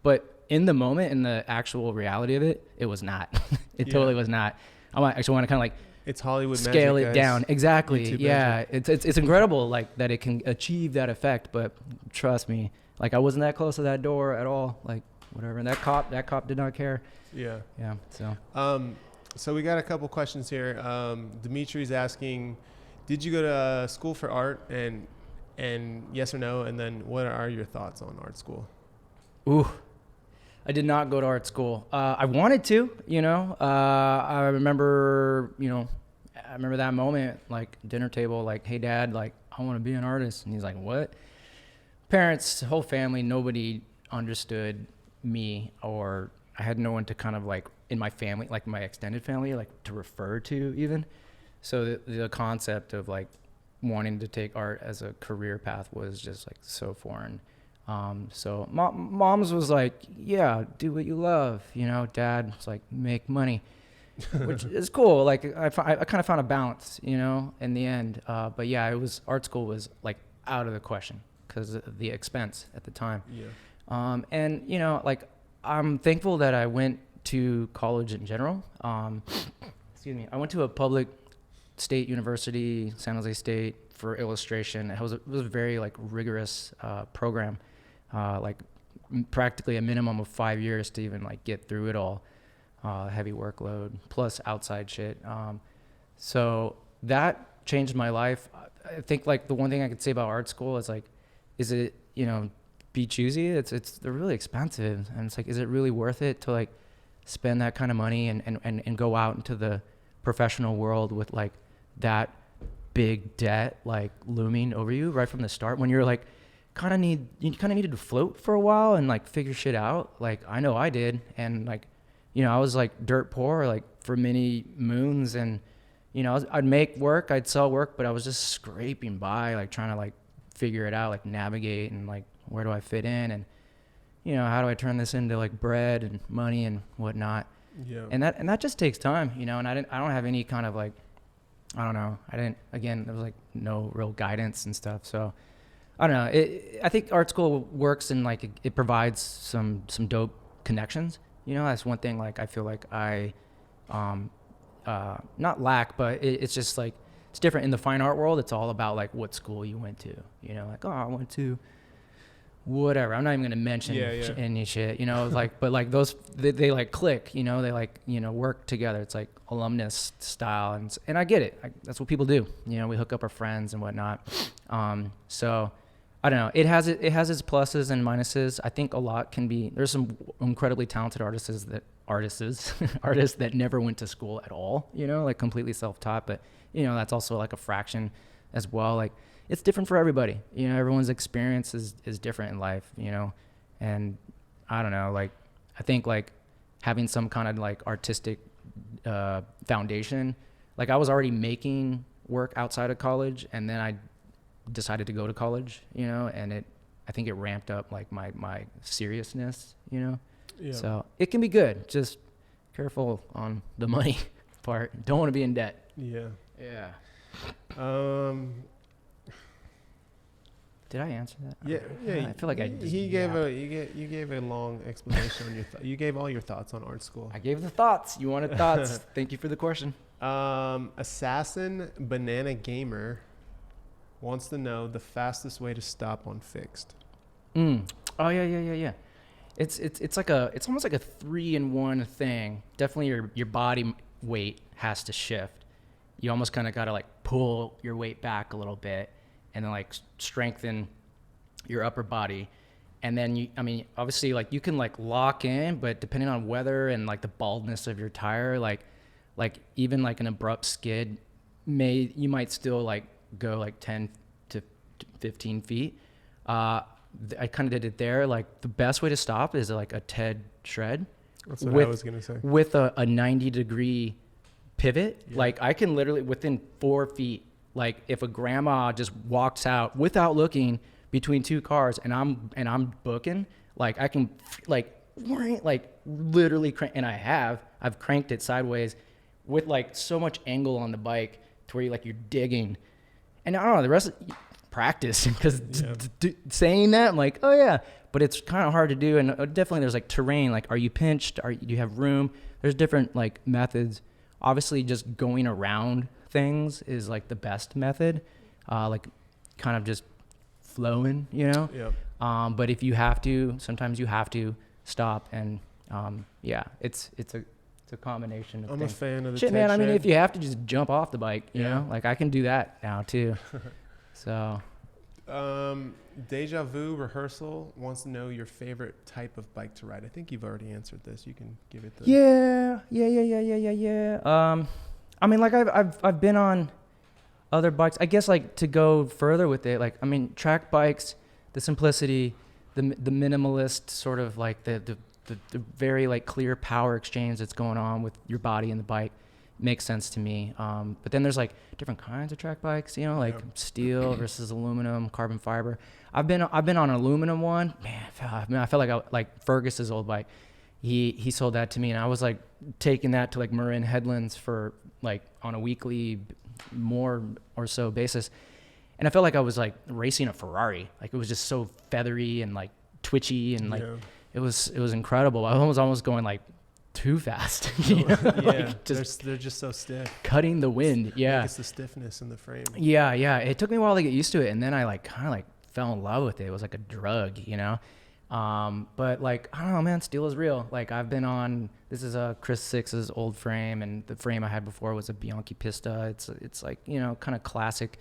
S2: But in the moment, in the actual reality of it, it was not. It totally was not. I actually want to kind of like,
S1: it's Hollywood
S2: scale
S1: magic,
S2: it
S1: guys.
S2: down. Exactly.
S1: YouTube
S2: Yeah.
S1: magic.
S2: It's incredible like that it can achieve that effect, but trust me, like I wasn't that close to that door at all. Like whatever. And that cop did not care.
S1: Yeah.
S2: So
S1: we got a couple questions here. Dimitri's asking, did you go to school for art, and yes or no? And then what are your thoughts on art school?
S2: Ooh, I did not go to art school. I wanted to, I remember that moment, like dinner table, like, hey dad, like I want to be an artist. And he's like, what? Parents, whole family, nobody understood me, or I had no one to kind of like in my family, like my extended family, like to refer to even. So the concept of like wanting to take art as a career path was just like so foreign. So mom's was like, yeah, do what you love. Dad was like, make money, which is cool. Like I kind of found a balance, in the end. But yeah, art school was like out of the question because of the expense at the time.
S1: Yeah.
S2: And like I'm thankful that I went to college in general. Excuse me. I went to a public state university, San Jose State, for illustration. It was a very like rigorous program, like practically a minimum of 5 years to even like get through it all. Heavy workload plus outside shit. So that changed my life. I think like the one thing I could say about art school is like, is it, be choosy? They're really expensive, and it's like, is it really worth it to like spend that kind of money and go out into the professional world with like that big debt like looming over you right from the start, when you're like you kind of needed to float for a while and like figure shit out. Like I know I did, and like I was like dirt poor like for many moons, and I'd make work, I'd sell work, but I was just scraping by, like trying to like figure it out, like navigate, and like where do I fit in, and how do I turn this into like bread and money and whatnot.
S1: Yeah.
S2: And that just takes time, and I don't have any kind of like, I don't know, again, there was like no real guidance and stuff. So I don't know. I think art school works, and like it provides some dope connections. That's one thing like I feel like I not lack, but it's just like it's different in the fine art world. It's all about like what school you went to. Like, oh, I went to whatever. I'm not even gonna mention any shit. Like, but like those they like click. They like work together. It's like alumnus style, and I get it. That's what people do. We hook up our friends and whatnot. So I don't know. It has its pluses and minuses. I think a lot can be. There's some incredibly talented artists that never went to school at all. Like completely self-taught. But that's also like a fraction as well. Like it's different for everybody. Everyone's experience is different in life. And I don't know. Like I think like having some kind of like artistic foundation. Like I was already making work outside of college, and then I decided to go to college, and I think it ramped up like my seriousness, Yeah. So it can be good. Just careful on the money part. Don't want to be in debt.
S1: Yeah.
S2: Yeah. Did I answer that?
S1: Yeah.
S2: I feel like I just
S1: you gave a long explanation on your you gave all your thoughts on art school.
S2: I gave the thoughts. You wanted thoughts. Thank you for the question.
S1: Assassin Banana Gamer wants to know the fastest way to stop on fixed.
S2: Oh yeah. It's like it's almost like a 3-in-1 thing. Definitely your body weight has to shift. You almost kind of got to like pull your weight back a little bit and then like strengthen your upper body. And then obviously like you can like lock in, but depending on weather and like the baldness of your tire, like even like an abrupt skid you might still like go like 10 to 15 feet. I kind of did it there. Like the best way to stop is like a TED shred.
S1: That's what I was going to say.
S2: With a 90-degree pivot. Yeah. Like I can literally within 4 feet, like if a grandma just walks out without looking between two cars and I'm booking, like I can like literally crank, and I've cranked it sideways with like so much angle on the bike to where you're digging. And I don't know, the rest of practice, because saying that I'm like, oh yeah, but it's kind of hard to do. And definitely there's like terrain, like are you pinched, do you have room? There's different like methods. Obviously just going around things is like the best method, like kind of just flowing, you know. Yep. But if you have to, sometimes you have to stop, and it's a combination of
S1: I'm
S2: things.
S1: a fan of the
S2: shit, man. I mean, if you have to just jump off the bike, you know, like I can do that now too. So,
S1: Deja Vu Rehearsal wants to know your favorite type of bike to ride. I think you've already answered this. You can give it the.
S2: Yeah. I mean, like I've been on other bikes. I guess like to go further with it, like I mean, track bikes, the simplicity, the minimalist sort of like the very like clear power exchange that's going on with your body and the bike makes sense to me. But then there's like different kinds of track bikes, you know, like steel versus aluminum, carbon fiber. I've been on an aluminum one. Man, I felt like like Fergus's old bike. He sold that to me, and I was like taking that to like Marin Headlands for like on a weekly more or so basis. And I felt like I was like racing a Ferrari. Like it was just so feathery and like twitchy, and like it was incredible. I was almost going like too fast. You know? Like
S1: they're just so stiff.
S2: Cutting the wind. Yeah.
S1: It's the stiffness in the frame.
S2: Yeah. It took me a while to get used to it, and then I like kind of like fell in love with it. It was like a drug, you know. But like I don't know, man, steel is real. Like I've been on, this is a Chris Six's old frame, and the frame I had before was a Bianchi Pista. It's like, you know, kind of classic.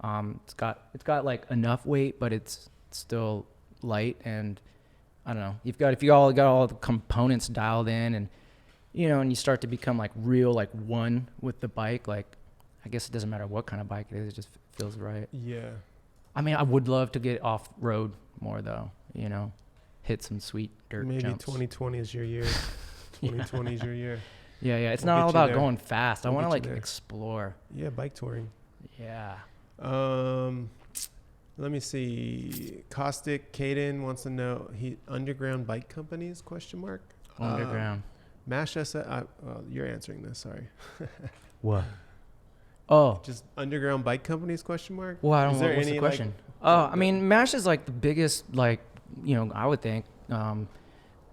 S2: It's got like enough weight, but it's still light, and I don't know. If you all got all the components dialed in, and you know, and you start to become like real like one with the bike, like I guess it doesn't matter what kind of bike it is, it just feels right.
S1: Yeah.
S2: I mean, I would love to get off road more though, you know, hit some sweet dirt
S1: Maybe
S2: jumps.
S1: 2020 is your year. 2020 is your year.
S2: Yeah. It's not all about going fast. I want to like explore.
S1: Yeah, bike touring.
S2: Yeah.
S1: Let me see. Caustic Caden wants to know underground bike companies ?
S2: Underground.
S1: Mash us. You're answering this. Sorry.
S2: What? Oh.
S1: Just underground bike companies ?
S2: Well, I don't know. What's the question? I mean, Mash is like the biggest, like, you know, I would think,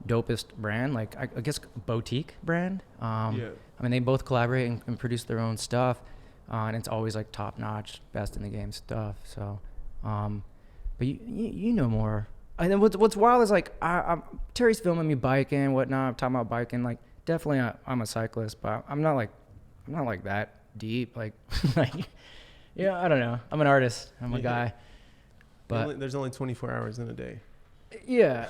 S2: dopest brand, like I guess boutique brand. I mean, they both collaborate and produce their own stuff, and it's always like top notch, best in the game stuff. So, but you know more. And then what's wild is like Terry's filming me biking and whatnot. I'm talking about biking. Like definitely, I'm a cyclist, but I'm not like that deep. Like, yeah, I don't know. I'm an artist. I'm a guy. But
S1: there's only 24 hours in a day.
S2: Yeah.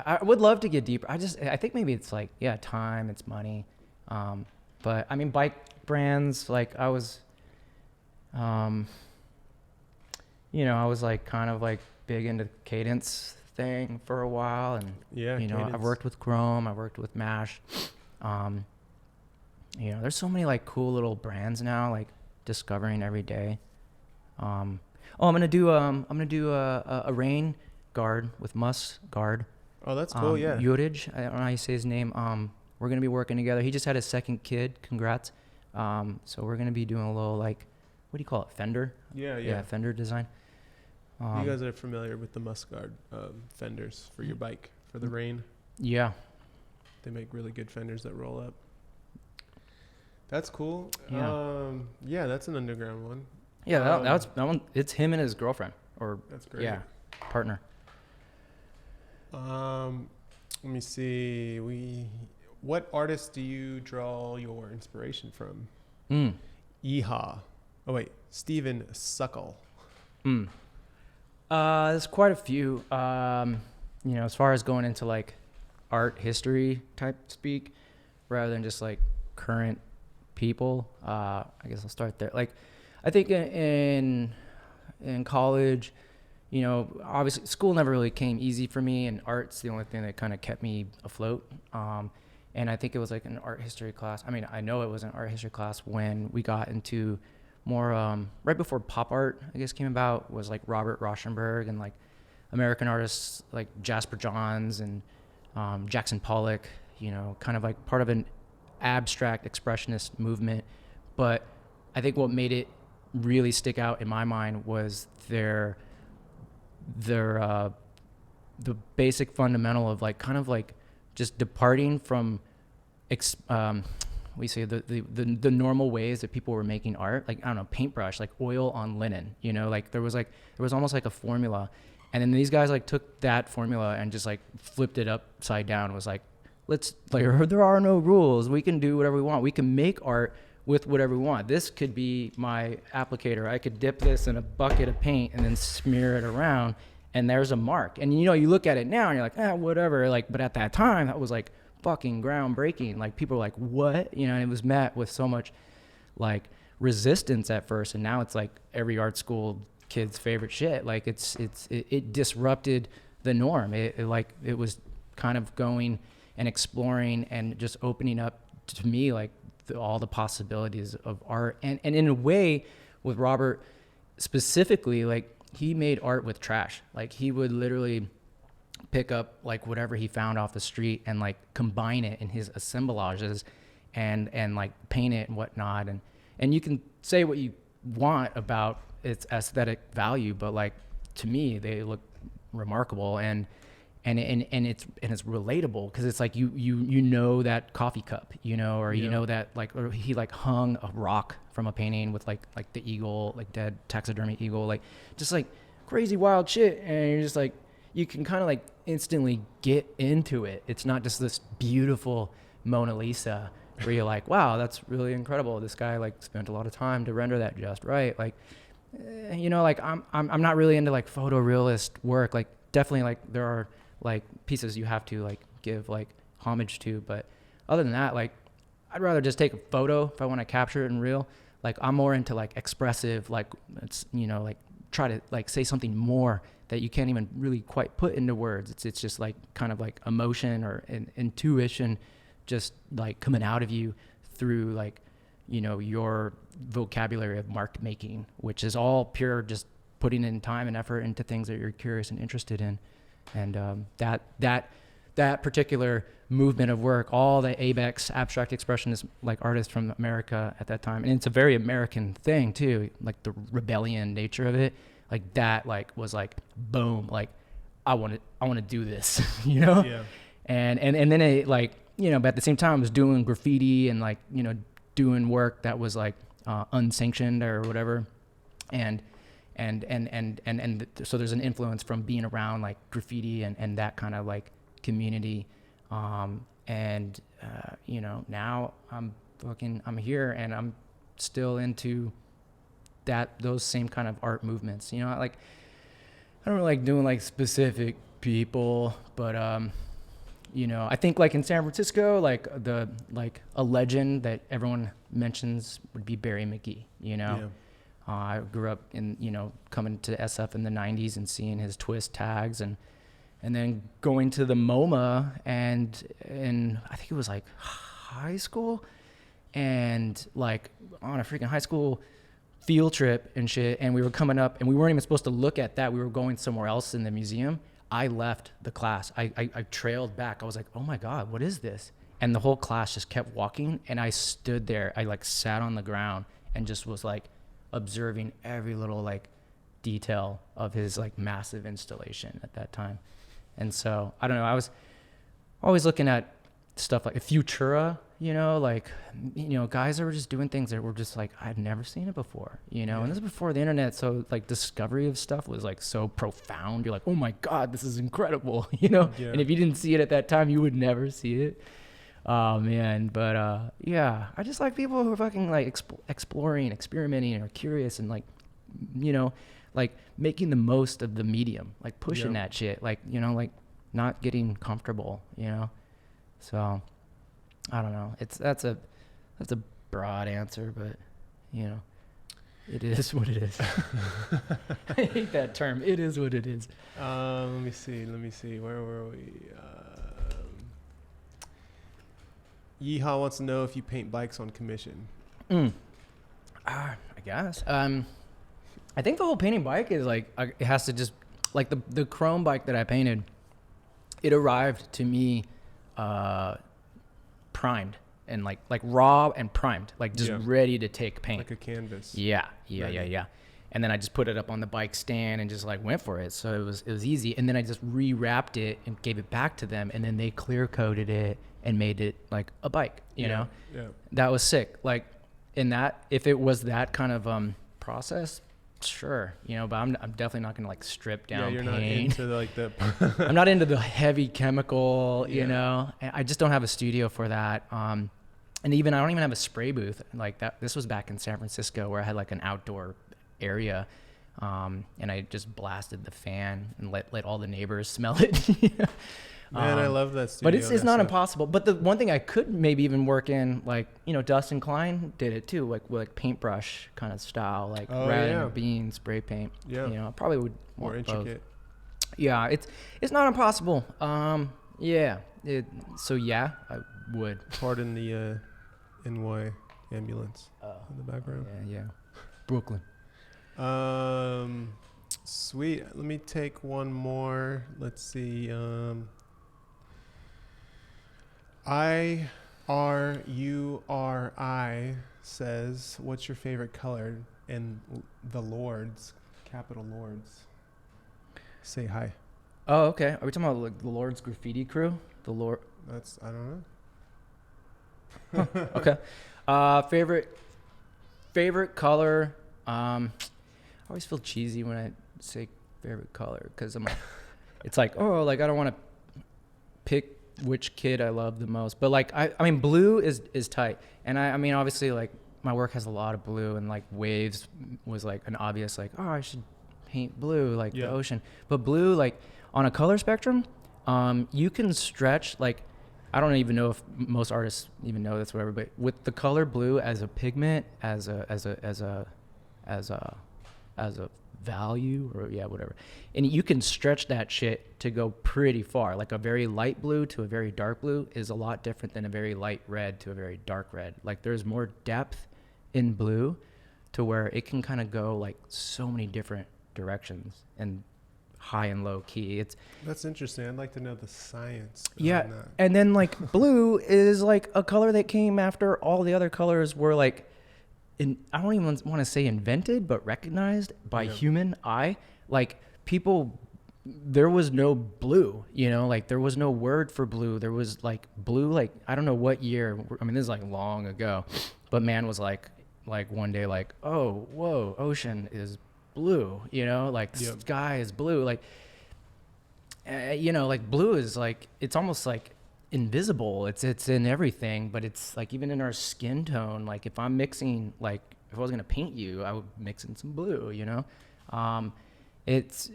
S2: I would love to get deeper. I think maybe it's like, time, it's money. But I mean, bike brands, like I was, you know, I was like kind of like big into cadence thing for a while. And, you know, Cadence. I've worked with Chrome, I've worked with Mash. You know, there's so many like cool little brands now, like discovering every day. I'm going to do a rain guard with Mus guard.
S1: Oh, that's cool.
S2: Yurij, I don't know how you say his name. We're going to be working together. He just had his second kid. Congrats. So we're going to be doing a little like, what do you call it? Fender? Yeah, fender design.
S1: You guys are familiar with the Mus guard fenders for your bike, for the rain?
S2: Yeah.
S1: They make really good fenders that roll up. That's cool.
S2: Yeah.
S1: Yeah, that's an underground one.
S2: Yeah, that one. It's him and his girlfriend, or
S1: That's great.
S2: yeah, partner.
S1: Let me see. What artists do you draw your inspiration from? Yeehaw. Oh wait, Steven Suckle.
S2: There's quite a few. As far as going into like art history type speak, rather than just like current people. I guess I'll start there. Like, I think in college, obviously school never really came easy for me, and art's the only thing that kind of kept me afloat. And I think it was like an art history class. I mean, I know it was an art history class when we got into more, right before pop art, I guess, came about, was like Robert Rauschenberg and like American artists like Jasper Johns and Jackson Pollock, kind of like part of an abstract expressionist movement. But I think what made it really stick out in my mind was the basic fundamental of like kind of like just departing from the normal ways that people were making art, like, I don't know, paintbrush, like oil on linen, like there was almost like a formula. And then these guys like took that formula and just like flipped it upside down. It was like, there are no rules. We can do whatever we want. We can make art with whatever we want. This could be my applicator. I could dip this in a bucket of paint and then smear it around, and there's a mark. And you look at it now and you're like, whatever. Like, but at that time, that was like fucking groundbreaking. Like, people were like, what? And it was met with so much like resistance at first, and now it's like every art school kid's favorite shit. Like, it disrupted the norm. It was kind of going and exploring and just opening up to me like all the possibilities of art. And in a way, with Robert specifically, like, he made art with trash. Like, he would literally pick up like whatever he found off the street and like combine it in his assemblages and like paint it and whatnot. And you can say what you want about its aesthetic value, but like, to me, they look remarkable, and it's relatable, because it's like you know that coffee cup, or that like, or he like hung a rock from a painting with like the eagle, like dead taxidermy eagle, like just like crazy wild shit. And you're just like, you can kind of like instantly get into it. It's not just this beautiful Mona Lisa where you're like, wow, that's really incredible. This guy like spent a lot of time to render that just right. Like, like I'm not really into like photorealist work. Like, definitely like there are like pieces you have to like give like homage to, but other than that, like, I'd rather just take a photo if I want to capture it in real. Like, I'm more into like expressive, like, it's like try to like say something more that you can't even really quite put into words. It's just like kind of like emotion or intuition just like coming out of you through like your vocabulary of mark making, which is all pure just putting in time and effort into things that you're curious and interested in. And that particular movement of work, all the ABEX, abstract expressionist like artists from America at that time, and it's a very American thing too, like the rebellion nature of it, like that like was like boom, like I want to do this,
S1: Yeah.
S2: And then it like, but at the same time I was doing graffiti and like doing work that was like unsanctioned or whatever, and so there's an influence from being around like graffiti and that kind of like community, and now I'm here and I'm still into those same kind of art movements. Like, I don't really like doing like specific people, but I think like in San Francisco, like a legend that everyone mentions would be Barry McGee.
S1: Yeah.
S2: I grew up in, coming to SF in the 90s and seeing his twist tags and then going to the MoMA and I think it was like high school, and like on a freaking high school field trip and shit. And we were coming up and we weren't even supposed to look at that. We were going somewhere else in the museum. I left the class. I trailed back. I was like, oh my God, what is this? And the whole class just kept walking. And I stood there. I like sat on the ground and just was like observing every little like detail of his like massive installation at that time. And so, I don't know, I was always looking at stuff like Futura like, guys that were just doing things that were just like, I'd never seen it before, and this is before the internet. So like discovery of stuff was like so profound. You're like, oh my God, this is incredible, and if you didn't see it at that time, you would never see it. Oh man. But I just like people who are fucking like exploring, experimenting, or curious, and like, like making the most of the medium, like pushing that shit, like, like not getting comfortable, so I don't know. That's a broad answer, but it is what it is. I hate that term. It is what it is.
S1: Let me see. Where were we? Yeehaw wants to know if you paint bikes on commission.
S2: I guess. I think the whole painting bike is like, it has to just, like the chrome bike that I painted, it arrived to me primed and like raw and primed, like just ready to take paint.
S1: Like a canvas.
S2: Yeah. And then I just put it up on the bike stand and just like went for it. So it was easy. And then I just rewrapped it and gave it back to them. And then they clear coated it and made it like a bike, you know?
S1: Yeah.
S2: That was sick. Like if it was that kind of process, sure, but I'm definitely not gonna like strip down paint.
S1: You're not into like the
S2: I'm not into the heavy chemical, I just don't have a studio for that. And even I don't even have a spray booth like that. This was back in San Francisco where I had like an outdoor area, and I just blasted the fan and let all the neighbors smell it.
S1: Man, I love that studio.
S2: But it's not impossible. But the one thing I could maybe even work in, like, Dustin Klein did it too, like with paintbrush kind of style, like red and bean spray paint. Yeah. I probably would
S1: more intricate.
S2: Both. Yeah, it's not impossible. I would.
S1: Pardon the NY ambulance in the background.
S2: Yeah. Brooklyn.
S1: Sweet. Let me take one more. Let's see. IRURI says, what's your favorite color? And the Lords, capital Lords, say hi.
S2: Oh, okay. Are we talking about like the Lord's graffiti crew? The Lord.
S1: I don't know.
S2: Okay. Favorite color. I always feel cheesy when I say favorite color because it's like, oh, like I don't want to pick which kid I love the most, but like I mean blue is tight, and I mean obviously like my work has a lot of blue, and like waves was like an obvious like, oh, I should paint blue like the ocean. But blue, like on a color spectrum, you can stretch, like I don't even know if most artists even know this, whatever, but with the color blue as a pigment, as a value, or whatever, and you can stretch that shit to go pretty far. Like a very light blue to a very dark blue is a lot different than a very light red to a very dark red. Like there's more depth in blue to where it can kind of go like so many different directions and high and low key.
S1: That's interesting. I'd like to know the science
S2: behind
S1: that.
S2: And then like blue is like a color that came after all the other colors were like, I don't even want to say invented, but recognized by human eye. Like people, there was no blue, like there was no word for blue. There was like blue, like I don't know what year. I mean, this is like long ago, but man was like one day, like, oh, whoa, ocean is blue, like sky is blue. Like, like blue is like, it's almost like invisible. It's in everything, but it's like even in our skin tone. Like if I'm mixing, like if I was gonna paint you, I would mix in some blue. It's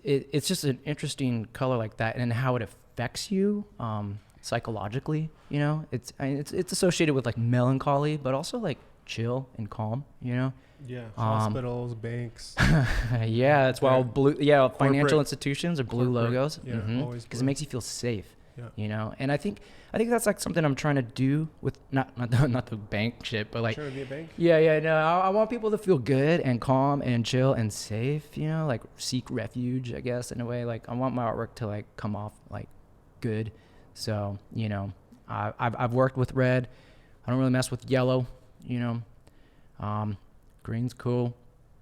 S2: just an interesting color like that, and how it affects you psychologically. It's associated with like melancholy, but also like chill and calm.
S1: Hospitals, banks.
S2: That's why all blue. Financial institutions are blue
S1: corporate,
S2: logos.
S1: Always
S2: because it makes you feel safe.
S1: Yeah.
S2: And I think that's like something I'm trying to do with not the bank shit, but like
S1: trying to be a bank.
S2: No, I want people to feel good and calm and chill and safe, like seek refuge, I guess, in a way. Like I want my artwork to like come off like good. So, I've worked with red. I don't really mess with yellow, green's cool,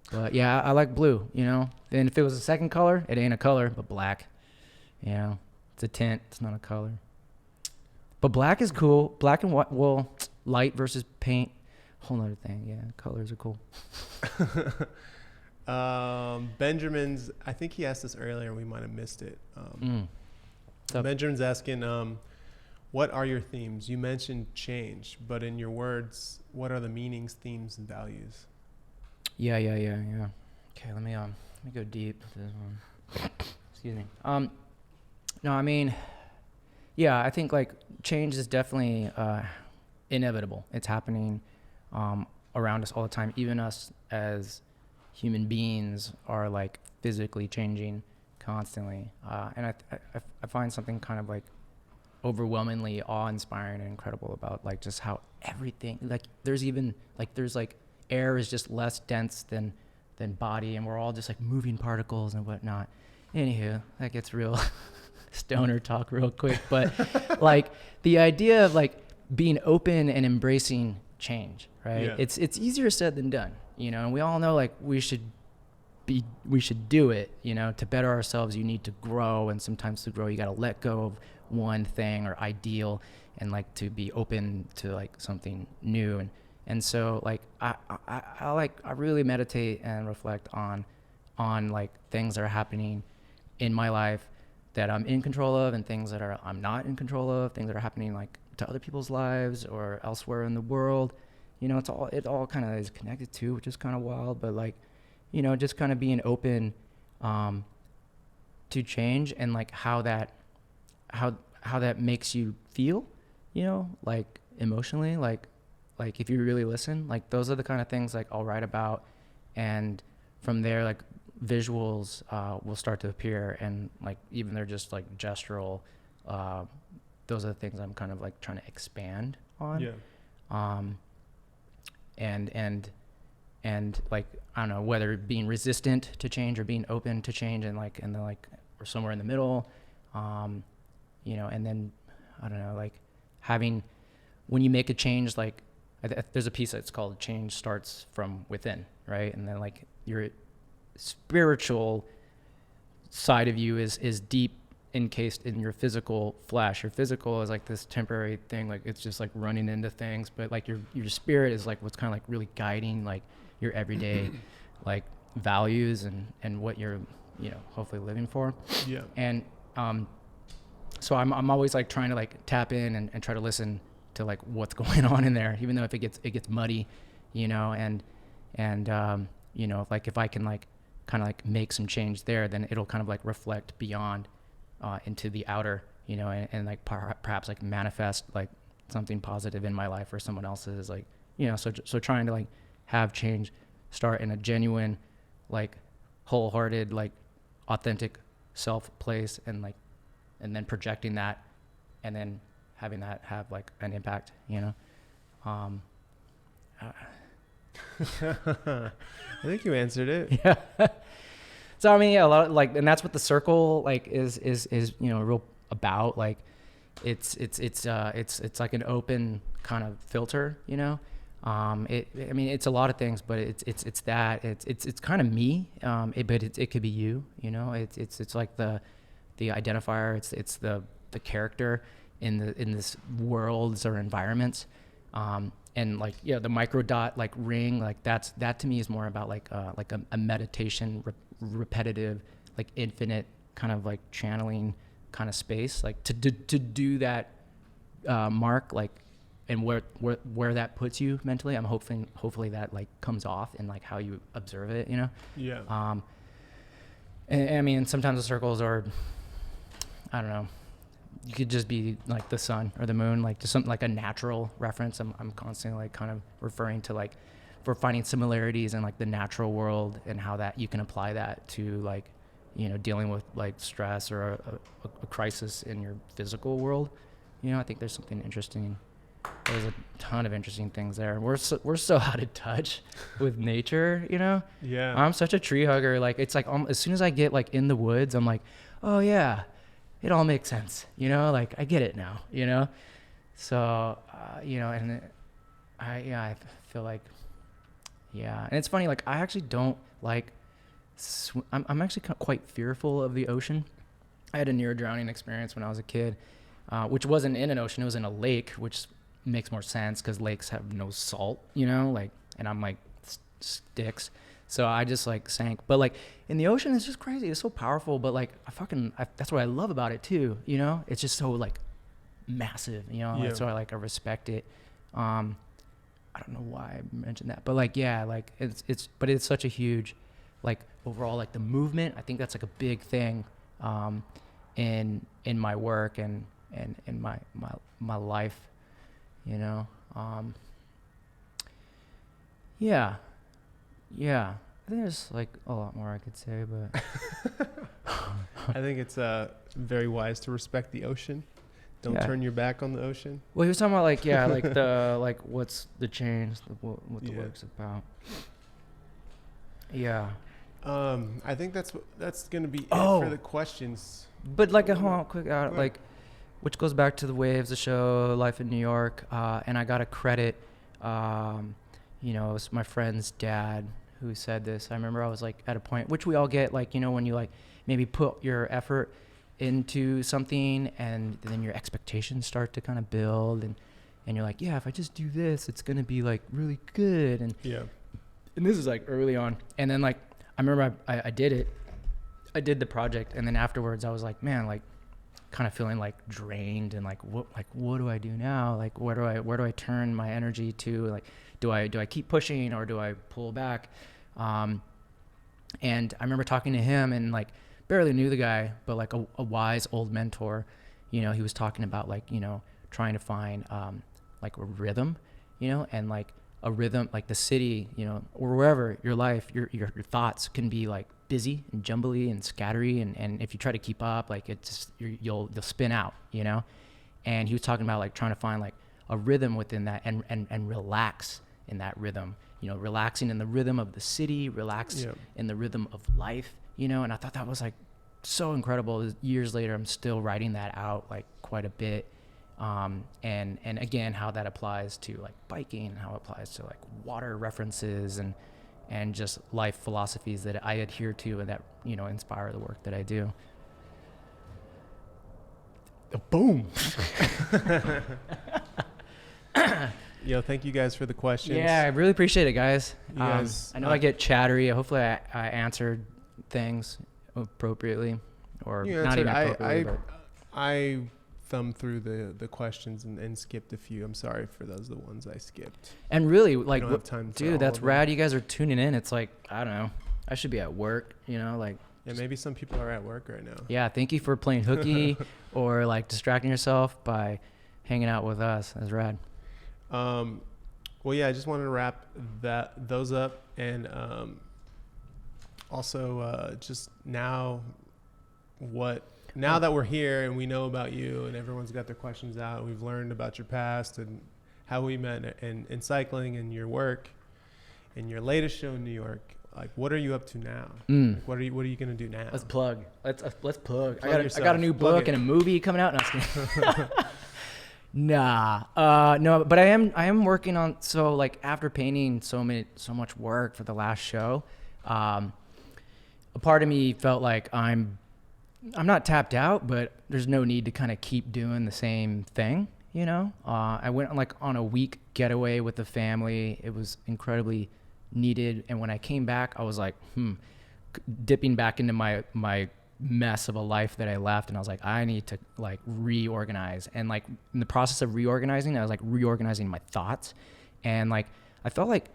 S2: but I like blue, and if it was a second color, it ain't a color, but black, it's a tint, it's not a color. But black is cool. Black and white, well, light versus paint, whole nother thing. Yeah, colors are cool.
S1: Benjamin's, I think he asked this earlier, we might have missed it.
S2: So-
S1: Benjamin's asking, what are your themes? You mentioned change, but in your words, what are the meanings, themes, and values?
S2: Yeah. Okay, let me go deep with this one. Excuse me. No, I mean, yeah, I think like change is definitely inevitable. It's happening around us all the time. Even us as human beings are like physically changing constantly. And I find something kind of like overwhelmingly awe-inspiring and incredible about like just how everything, like there's like air is just less dense than body, and we're all just like moving particles and whatnot. Anywho, that gets real stoner talk real quick, but like the idea of like being open and embracing change, right?
S1: Yeah.
S2: It's easier said than done, and we all know like we should do it, to better ourselves. You need to grow, and sometimes to grow you got to let go of one thing or ideal and like to be open to like something new. And so like I really meditate and reflect on like things that are happening in my life that I'm in control of, and things that I'm not in control of, things that are happening like to other people's lives or elsewhere in the world. It all kind of is connected too, which is kind of wild, but like, just kind of being open to change, and like how that makes you feel, like emotionally, like if you really listen, like those are the kind of things like I'll write about, and from there like visuals will start to appear, and like even they're just like gestural, those are the things I'm kind of like trying to expand on.
S1: Yeah.
S2: And like I don't know, whether being resistant to change or being open to change, and then like we're somewhere in the middle, and then I don't know, like having, when you make a change, like there's a piece that's called Change Starts From Within, right? And then like your spiritual side of you is deep encased in your physical flesh. Your physical is like this temporary thing, like it's just like running into things, but like your spirit is like what's kind of like really guiding like your everyday like values and what you're hopefully living for.
S1: Yeah.
S2: And so I'm always like trying to like tap in and try to listen to like what's going on in there, even though if it gets muddy, and like if I can like kind of like make some change there, then it'll kind of like reflect beyond into the outer, and like perhaps like manifest like something positive in my life or someone else's, like, so trying to like have change start in a genuine, like wholehearted, like authentic self place, and then projecting that, and then having that have like an impact,
S1: I think you answered it.
S2: Yeah. So I mean, yeah, a lot of, like, and that's what the circle like is real about. Like, it's like an open kind of filter, I mean, it's a lot of things, but it's kind of me, but it could be you, it's like the identifier, it's the character in this worlds or environments, and like the micro dot like ring, like that to me is more about like a meditation, repetitive, like infinite kind of like channeling kind of space, like to do that mark, like, and where that puts you mentally. I'm hopefully that like comes off in like how you observe it,
S1: Yeah.
S2: And I mean, sometimes the circles are, I don't know, you could just be like the sun or the moon, like just something like a natural reference. I'm constantly like kind of referring to like, for finding similarities in like the natural world, and how that you can apply that to like, dealing with like stress or a crisis in your physical world. I think there's something interesting. There's a ton of interesting things there. We're so out of touch with nature,
S1: Yeah.
S2: I'm such a tree hugger. Like, it's like as soon as I get like in the woods, I'm like, oh yeah, it all makes sense, like I get it now, so and I feel like, yeah. And it's funny, like I actually don't like I'm actually quite fearful of the ocean. I had a near drowning experience when I was a kid, which wasn't in an ocean, it was in a lake, which makes more sense because lakes have no salt, you know, like, and I'm like sticks. So I just like sank. But like in the ocean, it's just crazy. It's so powerful. But like that's what I love about it too. You know, it's just so like massive. You know, that's why I respect it. I don't know why I mentioned that, but like yeah, like it's such a huge, like overall like the movement. I think that's like a big thing, in my work and in my life. You know, yeah. I think there's like a lot more I could say, but
S1: I think it's very wise to respect the ocean. Don't turn your back on the ocean.
S2: Well, he was talking about like like the like what's the change, what the work's about. Yeah.
S1: I think that's gonna be it for the questions.
S2: But like hold on, quick like, which goes back to the Waves, the show, Life in New York, and I got a credit. You know, it's my friend's dad who said this. I remember I was like at a point, which we all get, like, you know, when you like maybe put your effort into something and then your expectations start to kind of build and you're like, yeah, if I just do this, it's going to be like really good. And this is like early on. And then like, I remember I did it. I did the project. And then afterwards I was like, man, like kind of feeling like drained and like, what do I do now? Like, where do I turn my energy to? Like, do I keep pushing or do I pull back? And I remember talking to him and like barely knew the guy, but like a wise old mentor, you know, he was talking about like, you know, trying to find like a rhythm, you know, and like a rhythm, like the city, you know, or wherever your life, your thoughts can be like busy and jumbly and scattery. And if you try to keep up, like it's just, you'll spin out, you know? And he was talking about like trying to find like a rhythm within that and relax in that rhythm, you know, relaxing in the rhythm of the city, relax in the rhythm of life, you know? And I thought that was like so incredible. Years later, I'm still writing that out like quite a bit. And again, how that applies to like biking and how it applies to like water references and just life philosophies that I adhere to and that, you know, inspire the work that I do. Boom.
S1: Yo, thank you guys for the questions.
S2: Yeah, I really appreciate it, guys.
S1: You guys,
S2: I know I get chattery. Hopefully I answered things appropriately or not even appropriately.
S1: I thumbed through the questions and skipped a few. I'm sorry for those, the ones I skipped.
S2: And really, like,
S1: dude,
S2: that's rad. You guys are tuning in. It's like, I don't know. I should be at work, you know, like.
S1: Yeah, maybe some people are at work right now.
S2: Yeah, thank you for playing hooky or like distracting yourself by hanging out with us. That's rad.
S1: Well, yeah, I just wanted to wrap those up and also just now that we're here and we know about you and everyone's got their questions out, we've learned about your past and how we met in cycling and your work and your latest show in New York. Like, what are you up to now? Like, what are you gonna do now?
S2: Let's plug. Let's plug. I got a new book and a movie coming out. No, but I am working on, so like after painting so much work for the last show, a part of me felt like I'm not tapped out, but there's no need to kind of keep doing the same thing, you know? I went on a week getaway with the family. It was incredibly needed. And when I came back, I was like, dipping back into my mess of a life that I left. And I was like, I need to like reorganize. And like in the process of reorganizing, I was like reorganizing my thoughts. And like, I felt like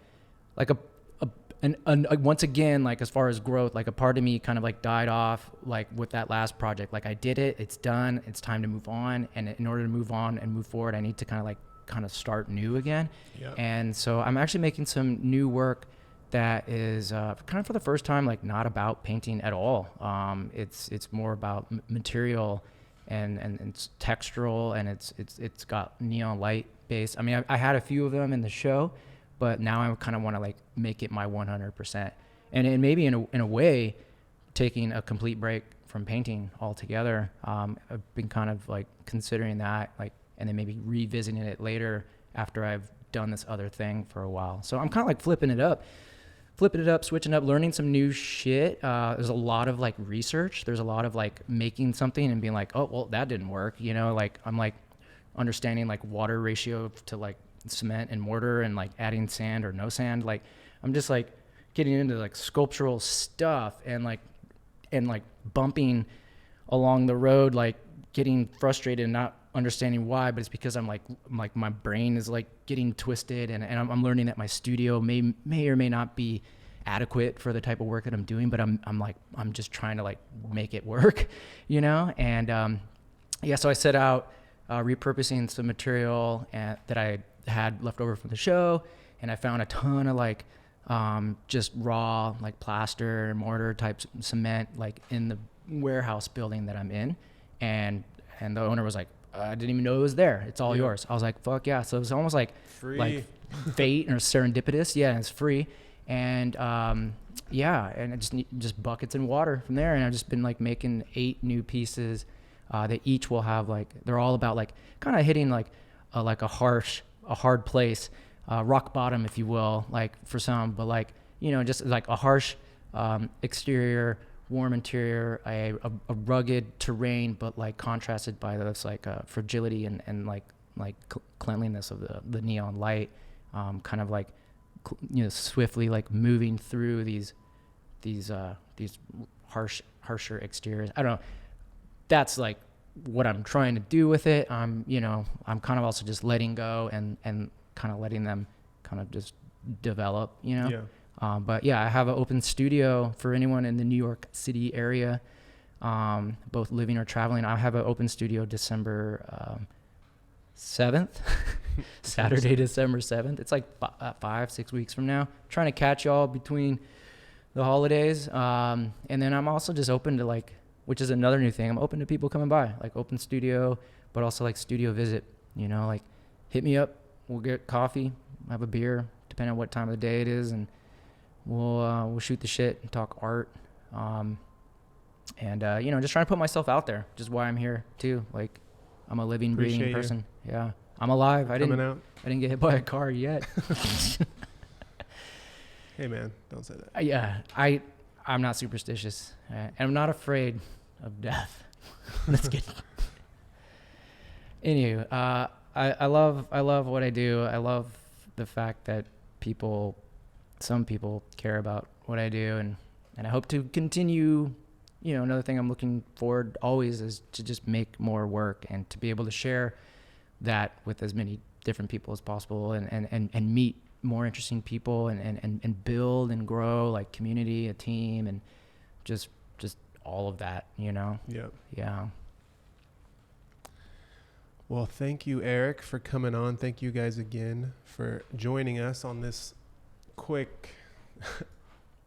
S2: once again, like as far as growth, like a part of me kind of like died off, like with that last project. Like I did it, it's done, it's time to move on. And in order to move on and move forward, I need to kind of start new again. Yep. And so I'm actually making some new work that is kind of for the first time, like not about painting at all. It's more about material and it's textural and it's got neon light base. I mean, I had a few of them in the show, but now I kind of want to like make it my 100%. And maybe in a way, taking a complete break from painting altogether. I've been kind of like considering that, like, and then maybe revisiting it later after I've done this other thing for a while. So I'm kind of like flipping it up, switching up, learning some new shit. There's a lot of like research. There's a lot of like making something and being like, oh, well, that didn't work. You know, like I'm like understanding like water ratio to like cement and mortar and like adding sand or no sand. Like I'm just like getting into like sculptural stuff and like bumping along the road, like getting frustrated and not understanding why, but it's because I'm like my brain is like getting twisted and I'm learning that my studio may or may not be adequate for the type of work that I'm doing, but I'm just trying to like make it work, you know? And so I set out repurposing some material that I had left over from the show, and I found a ton of like just raw like plaster and mortar type cement like in the warehouse building that I'm in, and the owner was like, I didn't even know it was there. It's all yours. I was like, fuck yeah. So it was almost like
S1: free,
S2: like fate or serendipitous. Yeah, it's free. And and it just buckets and water from there. And I've just been like making 8 new pieces that each will have like, they're all about like kind of hitting like a hard place, rock bottom, if you will, like for some, but like, you know, just like a harsh exterior, warm interior, a rugged terrain, but like contrasted by this like fragility and like cleanliness of the neon light, kind of like, you know, swiftly like moving through these harsher exteriors. I don't know. That's like what I'm trying to do with it. I'm kind of also just letting go and kind of letting them kind of just develop, you know?
S1: Yeah.
S2: But yeah, I have an open studio for anyone in the New York City area, both living or traveling. I have an open studio December 7th, Saturday, December 7th. It's like 5-6 weeks from now. Trying to catch y'all between the holidays. And then I'm also just open to like, which is another new thing. I'm open to people coming by, like open studio, but also like studio visit, you know, like hit me up. We'll get coffee, have a beer, depending on what time of the day it is. And we'll shoot the shit and talk art. You know, just trying to put myself out there, just why I'm here too. Like I'm a living, breathing person. Yeah. I'm alive. I didn't get hit by a car yet.
S1: Hey man, don't say that.
S2: Yeah. I'm not superstitious, and I'm not afraid of death. Let's get. Anywho, I love what I do. I love the fact that some people care about what I do, and I hope to continue. You know, another thing I'm looking forward always is to just make more work and to be able to share that with as many different people as possible, and meet more interesting people and build and grow like community, a team, and just all of that, you know?
S1: Yep.
S2: Yeah.
S1: Well, thank you, Erik, for coming on. Thank you guys again for joining us on this quick.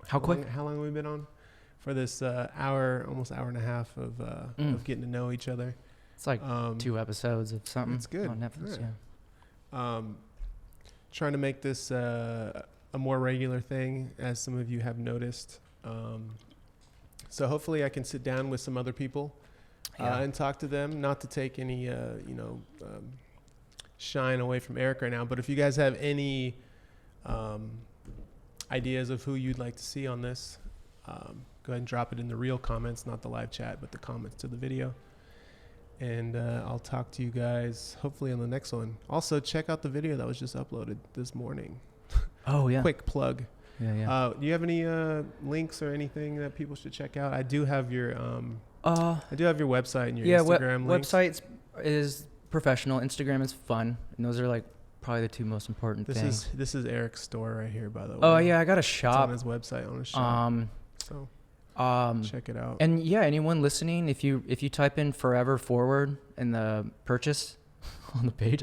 S2: How quick?
S1: How long have we been on? For this almost hour and a half of getting to know each other.
S2: It's like 2 episodes of something.
S1: It's good.
S2: On Netflix, yeah.
S1: Trying to make this a more regular thing, as some of you have noticed. So hopefully I can sit down with some other people and talk to them, not to take any, shine away from Erik right now. But if you guys have any ideas of who you'd like to see on this, go ahead and drop it in the real comments, not the live chat, but the comments to the video. And I'll talk to you guys hopefully on the next one. Also, check out the video that was just uploaded this morning.
S2: Oh, yeah.
S1: Quick plug.
S2: Yeah.
S1: Do you have any links or anything that people should check out? I do have your website and your Instagram links.
S2: Website is professional. Instagram is fun. And those are like probably the 2 most important things.
S1: This is Erik's store right here, by the way.
S2: Oh, yeah. I got a shop.
S1: It's on his website, on his shop. Check it out.
S2: And yeah, anyone listening, if you type in Forever Forward in the purchase on the page,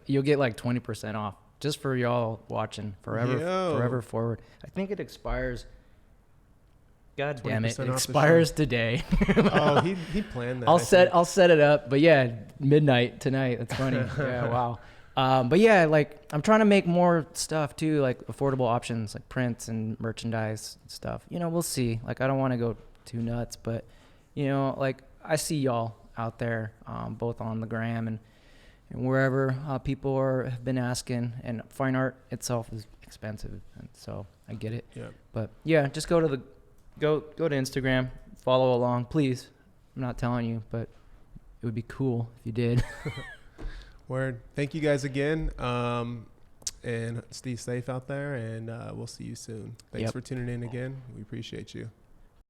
S2: you'll get like 20% off just for y'all watching. Forever Forward. I think it expires. God damn it expires today.
S1: Oh, he planned that.
S2: I'll set it up, but yeah, midnight tonight. That's funny. Yeah, wow. But yeah, like I'm trying to make more stuff too, like affordable options, like prints and merchandise and stuff. You know, we'll see. Like I don't want to go too nuts, but you know, like I see y'all out there, both on the gram and wherever people have been asking. And fine art itself is expensive, and so I get it.
S1: Yeah.
S2: But yeah, just go to Instagram, follow along, please. I'm not telling you, but it would be cool if you did.
S1: Word. Thank you guys again. And stay safe out there, and we'll see you soon. Thanks
S2: Yep.
S1: for tuning in again. We appreciate you.